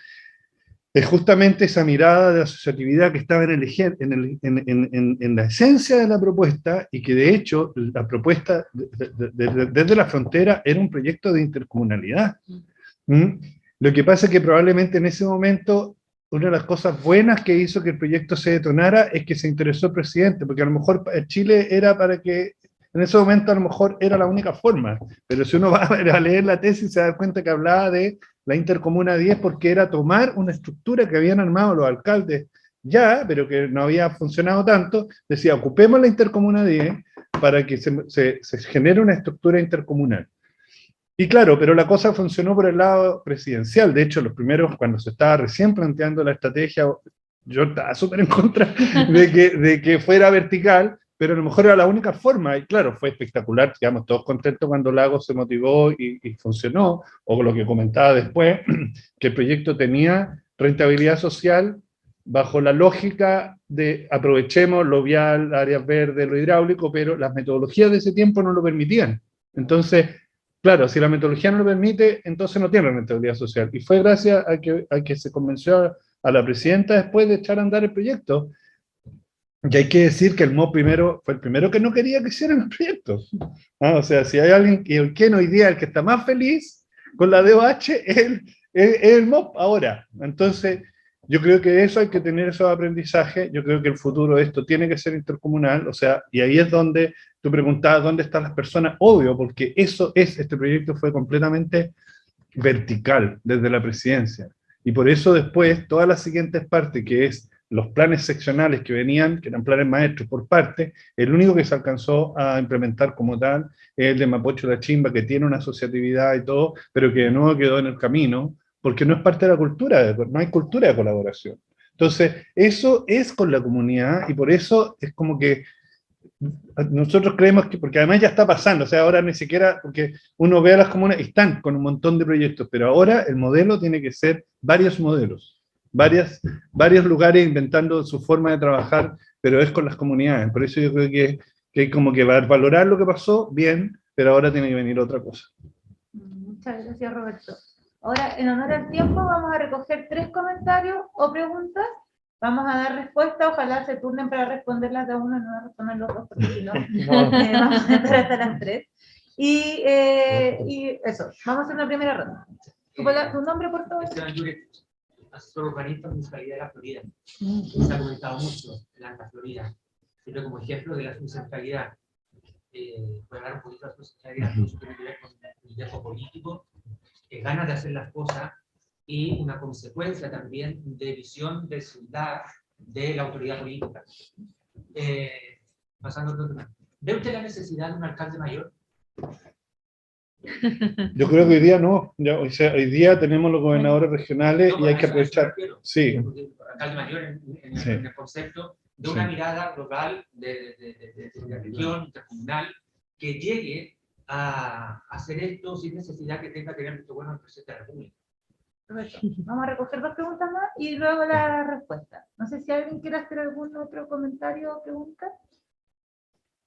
es justamente esa mirada de asociatividad que estaba en la esencia de la propuesta, y que de hecho la propuesta desde la frontera era un proyecto de intercomunalidad. Lo que pasa es que probablemente en ese momento una de las cosas buenas que hizo que el proyecto se detonara es que se interesó el presidente, porque a lo mejor Chile era para que, en ese momento a lo mejor era la única forma, pero si uno va a leer la tesis se da cuenta que hablaba de la Intercomuna 10 porque era tomar una estructura que habían armado los alcaldes ya, pero que no había funcionado tanto, decía, ocupemos la Intercomuna 10 para que se genere una estructura intercomunal. Y claro, pero la cosa funcionó por el lado presidencial. De hecho, los primeros, cuando se estaba recién planteando la estrategia, yo estaba súper en contra de que fuera vertical, pero a lo mejor era la única forma. Y claro, fue espectacular, quedamos todos contentos cuando Lago se motivó y funcionó, o lo que comentaba después, que el proyecto tenía rentabilidad social bajo la lógica de aprovechemos lo vial, áreas verdes, lo hidráulico, pero las metodologías de ese tiempo no lo permitían. Entonces, claro, si la metodología no lo permite, entonces no tiene rentabilidad social. Y fue gracias a que se convenció a la presidenta después de echar a andar el proyecto. Y hay que decir que el MOB fue el primero que no quería que hicieran el proyecto. O sea, si hay alguien que hoy día el que está más feliz con la DOH es el MOB ahora. Entonces, yo creo que eso hay que tener esos aprendizajes. Yo creo que el futuro de esto tiene que ser intercomunal. O sea, y ahí es donde tú preguntabas dónde están las personas. Obvio, porque este proyecto fue completamente vertical desde la presidencia. Y por eso después, todas las siguientes partes, que es los planes seccionales que venían, que eran planes maestros por parte, el único que se alcanzó a implementar como tal es el de Mapocho La Chimba, que tiene una asociatividad y todo, pero que de nuevo quedó en el camino, porque no es parte de la cultura, no hay cultura de colaboración. Entonces, eso es con la comunidad, y por eso es como que nosotros creemos que, porque además ya está pasando, o sea, ahora ni siquiera, porque uno ve a las comunas y están con un montón de proyectos, pero ahora el modelo tiene que ser varios modelos, varios lugares inventando su forma de trabajar, pero es con las comunidades. Por eso yo creo que hay como que valorar lo que pasó, bien, pero ahora tiene que venir otra cosa. Muchas gracias, Roberto. Ahora, en honor al tiempo, vamos a recoger 3 comentarios o preguntas. Vamos a dar respuesta, ojalá se turnen para responderlas de uno, no responden los dos, porque si no, vamos a estar hasta las 3. Y eso, vamos a hacer una primera ronda. ¿Tu nombre, por favor? Asesor urbanista en Municipalidad de la Florida. Se ha comentado mucho en la Florida. Sirve como ejemplo de la subcentralidad. Puede dar un poquito de la subcentralidad, pero tiene que ver con el liderazgo político, ganas de hacer las cosas y una consecuencia también de visión de ciudad de la autoridad política. Pasando a otro tema. ¿Ve usted la necesidad de un alcalde mayor? Yo creo que hoy día no. O sea, hoy día tenemos los gobernadores regionales y hay que a eso me aprovechar. refiero. Sí, Alcalde mayor en Sí. el concepto de una Sí. mirada global de la región intercomunal que llegue a hacer esto sin necesidad que tenga que ver mucho bueno el presidente de la República. Perfecto. Vamos a recoger dos preguntas más y luego la respuesta. No sé si alguien quiere hacer algún otro comentario o pregunta.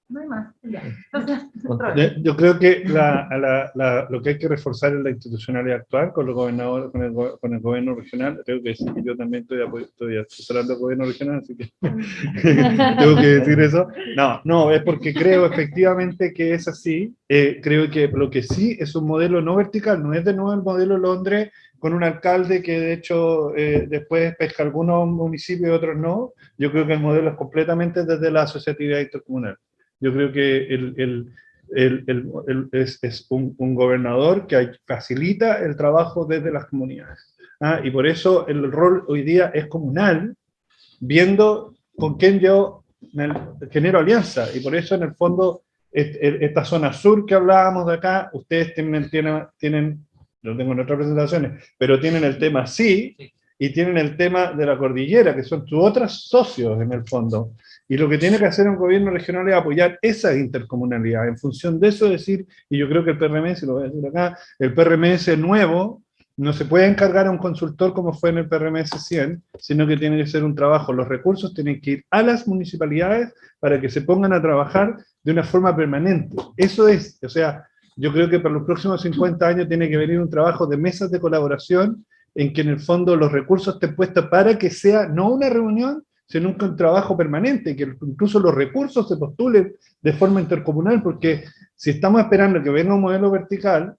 No hay más. Ya. Entonces, yo creo que lo que hay que reforzar es la institucionalidad actual con los gobernadores, con el gobierno regional. Creo que sí, yo también estoy asesorando al gobierno regional, así que tengo que decir eso. No, es porque creo efectivamente que es así. Creo que lo que sí es un modelo no vertical, no es de nuevo el modelo Londres, con un alcalde que de hecho después pesca algunos municipios y otros no. Yo creo que el modelo es completamente desde la asociatividad intercomunal. Yo creo que es un gobernador que facilita el trabajo desde las comunidades. Y por eso el rol hoy día es comunal, viendo con quién yo genero alianza. Y por eso en el fondo esta zona sur que hablábamos de acá, ustedes tienen lo tengo en otras presentaciones, pero tienen el tema sí, y tienen el tema de la cordillera, que son tus otros socios en el fondo. Y lo que tiene que hacer un gobierno regional es apoyar esa intercomunalidad. En función de eso decir, y yo creo que el PRMS, lo voy a decir acá, el PRMS nuevo no se puede encargar a un consultor como fue en el PRMS 100, sino que tiene que ser un trabajo. Los recursos tienen que ir a las municipalidades para que se pongan a trabajar de una forma permanente. Eso es, o sea, yo creo que para los próximos 50 años tiene que venir un trabajo de mesas de colaboración en que en el fondo los recursos estén puestos para que sea no una reunión, sino un trabajo permanente, que incluso los recursos se postulen de forma intercomunal, porque si estamos esperando que venga un modelo vertical,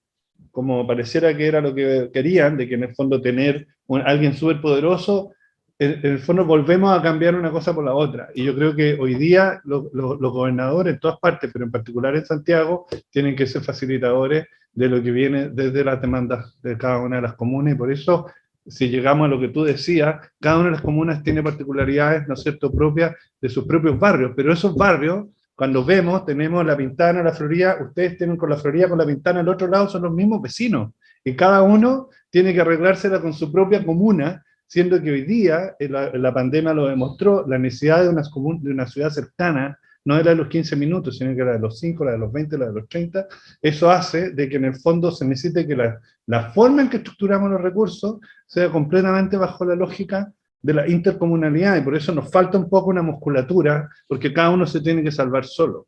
como pareciera que era lo que querían, de que en el fondo tener alguien súper poderoso, en el fondo volvemos a cambiar una cosa por la otra. Y yo creo que hoy día los gobernadores en todas partes, pero en particular en Santiago, tienen que ser facilitadores de lo que viene desde las demandas de cada una de las comunas, y por eso, si llegamos a lo que tú decías, cada una de las comunas tiene particularidades, ¿no es cierto?, propias de sus propios barrios, pero esos barrios, cuando vemos, tenemos La Pintana, La Florida, ustedes tienen con La Florida, con La Pintana al otro lado, son los mismos vecinos, y cada uno tiene que arreglársela con su propia comuna, siendo que hoy día, la pandemia lo demostró, la necesidad de una ciudad cercana, no era de los 15 minutos, sino que era de los 5, la de los 20, la de los 30, eso hace de que en el fondo se necesite que la forma en que estructuramos los recursos sea completamente bajo la lógica de la intercomunalidad, y por eso nos falta un poco una musculatura, porque cada uno se tiene que salvar solo.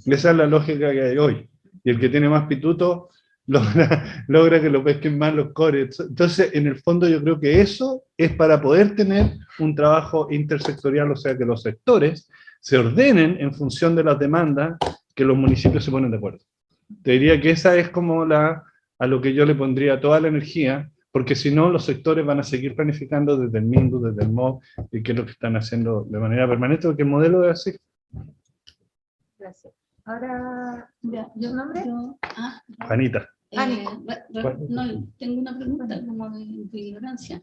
Esa es la lógica que hay hoy, y el que tiene más pituto logra que lo pesquen más los cores. Entonces, en el fondo yo creo que eso es para poder tener un trabajo intersectorial, o sea, que los sectores se ordenen en función de las demandas que los municipios se ponen de acuerdo. Te diría que esa es como a lo que yo le pondría toda la energía, porque si no, los sectores van a seguir planificando desde el MINDU, desde el MOB, y que es lo que están haciendo de manera permanente, porque el modelo es así. gracias. Ahora, Ya, ¿su nombre? Anita. No, tengo una pregunta como de ignorancia.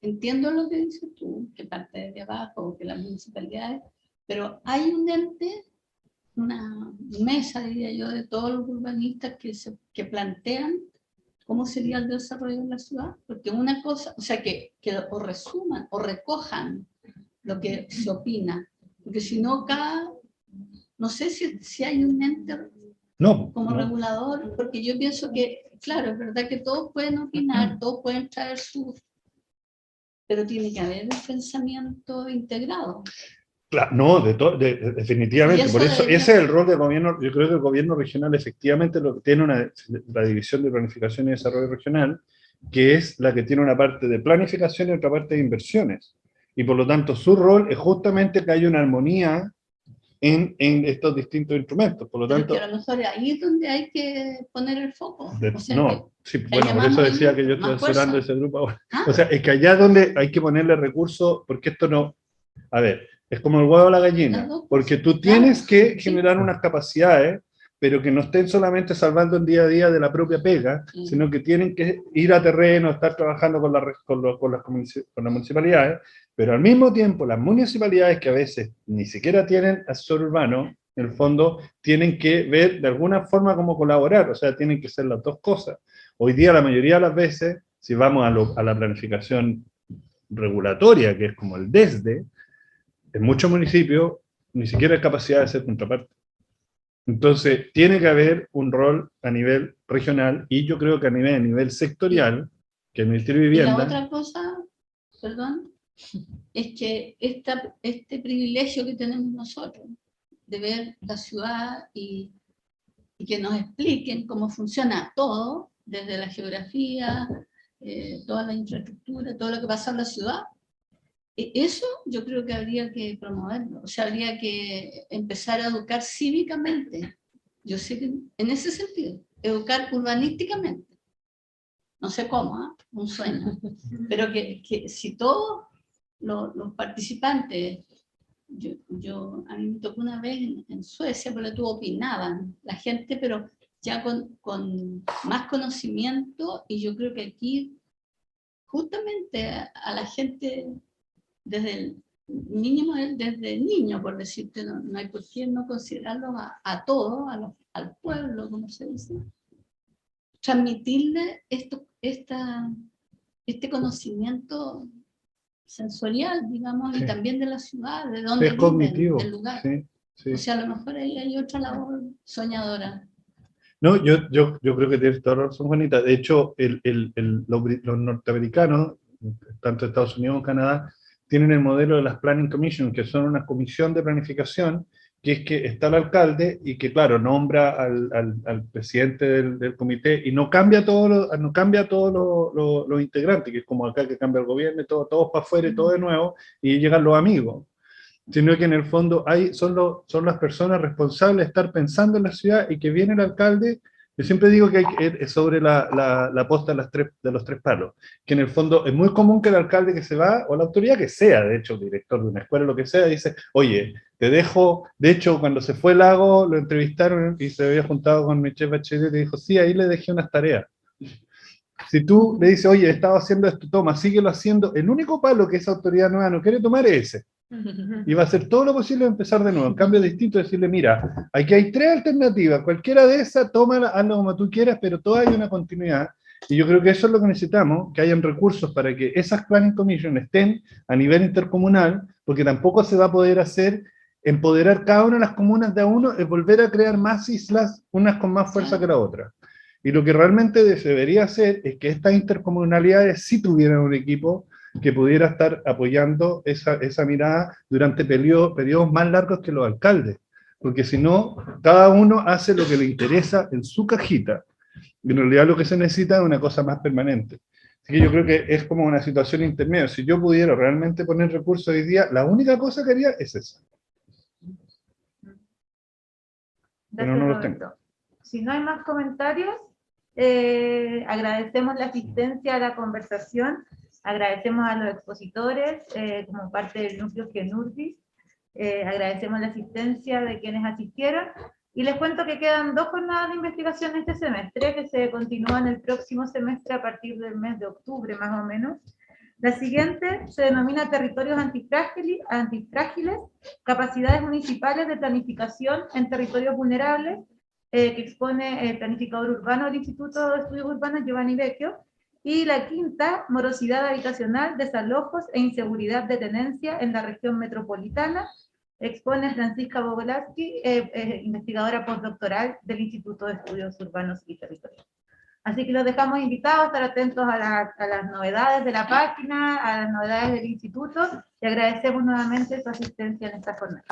Entiendo lo que dices tú, que parte de abajo, que las municipalidades, pero hay un ente, una mesa, diría yo, de todos los urbanistas que plantean cómo sería el desarrollo de la ciudad, porque una cosa, o sea, que o resuman o recojan lo que se opina, porque si no, no sé si hay un ente como regulador, porque yo pienso que, claro, es verdad que todos pueden opinar, todos pueden traer sus, pero tiene que haber un pensamiento integrado. Claro, no, definitivamente. Por eso ese es el rol del gobierno. Yo creo que el gobierno regional efectivamente tiene la división de planificación y desarrollo regional, que es la que tiene una parte de planificación y otra parte de inversiones. Y por lo tanto su rol es justamente que haya una armonía en estos distintos instrumentos. Por lo tanto, pero a lo mejor ahí es donde hay que poner el foco. O sea, no, sí, bueno, por eso decía que yo estoy asesorando ese grupo ahora. O sea, es que allá donde hay que ponerle recursos, porque esto no, a ver, es como el huevo a la gallina, porque tú tienes que generar unas capacidades pero que no estén solamente salvando el día a día de la propia pega, sino que tienen que ir a terreno, estar trabajando con las municipalidades, pero al mismo tiempo las municipalidades que a veces ni siquiera tienen asesor urbano, en el fondo tienen que ver de alguna forma cómo colaborar, o sea, tienen que ser las dos cosas. Hoy día la mayoría de las veces, si vamos a la planificación regulatoria, que es como el DESDE, en muchos municipios ni siquiera hay capacidad de ser contraparte. Entonces, tiene que haber un rol a nivel regional y yo creo que a nivel sectorial, que el Ministerio de Y la Vivienda... otra cosa, perdón, es que este privilegio que tenemos nosotros de ver la ciudad y que nos expliquen cómo funciona todo, desde la geografía, toda la infraestructura, todo lo que pasa en la ciudad, eso yo creo que habría que promoverlo, o sea, habría que empezar a educar cívicamente, yo sé que en ese sentido, educar urbanísticamente, no sé cómo, ¿eh? Un sueño, pero que si todos los participantes, a mí me tocó una vez en Suecia, porque tú opinaban la gente, pero ya con más conocimiento, y yo creo que aquí justamente a la gente desde el mínimo, desde niño, por decirte, no hay por qué no considerarlo a todos, al pueblo, como se dice, transmitirle este conocimiento sensorial, digamos, Sí. y también de la ciudad, de dónde Es viven, cognitivo, del lugar. sí, sí. O sea, a lo mejor ahí hay otra labor soñadora. No, yo creo que tienes toda la razón, Juanita. De hecho, los norteamericanos, tanto Estados Unidos como Canadá, tienen el modelo de las Planning Commission, que son una comisión de planificación, que es que está el alcalde y que, claro, nombra al presidente del comité y no cambia todos los integrantes, que es como acá que cambia el gobierno, y todos para afuera y todo de nuevo, y llegan los amigos. Sino que en el fondo son las personas responsables de estar pensando en la ciudad y que viene el alcalde. Yo siempre digo que es sobre la posta de los tres palos, que en el fondo es muy común que el alcalde que se va, o la autoridad que sea, de hecho, el director de una escuela, lo que sea, dice, oye, te dejo, de hecho, cuando se fue Lago, lo entrevistaron y se había juntado con Michelle Bachelet y dijo, sí, ahí le dejé unas tareas. Si tú le dices, oye, he estado haciendo esto, toma, síguelo haciendo, el único palo que esa autoridad nueva no quiere tomar es ese. Y va a hacer todo lo posible de empezar de nuevo. En cambio, es distinto decirle, mira, aquí hay tres alternativas, cualquiera de esas, tómala, hazlo como tú quieras, pero toda hay una continuidad. Y yo creo que eso es lo que necesitamos, que hayan recursos para que esas planning commission estén a nivel intercomunal, porque tampoco se va a poder hacer empoderar cada una de las comunas de a uno, es volver a crear más islas, unas con más fuerza que la otra. Y lo que realmente se debería hacer es que estas intercomunalidades sí tuvieran un equipo que pudiera estar apoyando esa mirada durante periodos más largos que los alcaldes. Porque si no, cada uno hace lo que le interesa en su cajita. Y en realidad lo que se necesita es una cosa más permanente. Así que yo creo que es como una situación intermedia. Si yo pudiera realmente poner recursos hoy día, la única cosa que haría es esa. Pero no los tengo. Si no hay más comentarios, agradecemos la asistencia a la conversación, agradecemos a los expositores como parte del núcleo GENURBIS, agradecemos la asistencia de quienes asistieron y les cuento que quedan 2 jornadas de investigación este semestre que se continúan el próximo semestre a partir del mes de octubre más o menos. La siguiente se denomina Territorios Antifrágiles, capacidades municipales de planificación en territorios vulnerables, que expone el planificador urbano del Instituto de Estudios Urbanos, Giovanni Vecchio, y la quinta, morosidad habitacional, desalojos e inseguridad de tenencia en la región metropolitana, expone Francisca Bogolaski, investigadora postdoctoral del Instituto de Estudios Urbanos y Territoriales. Así que los dejamos invitados a estar atentos a las novedades de la página, a las novedades del instituto, y agradecemos nuevamente su asistencia en esta jornada.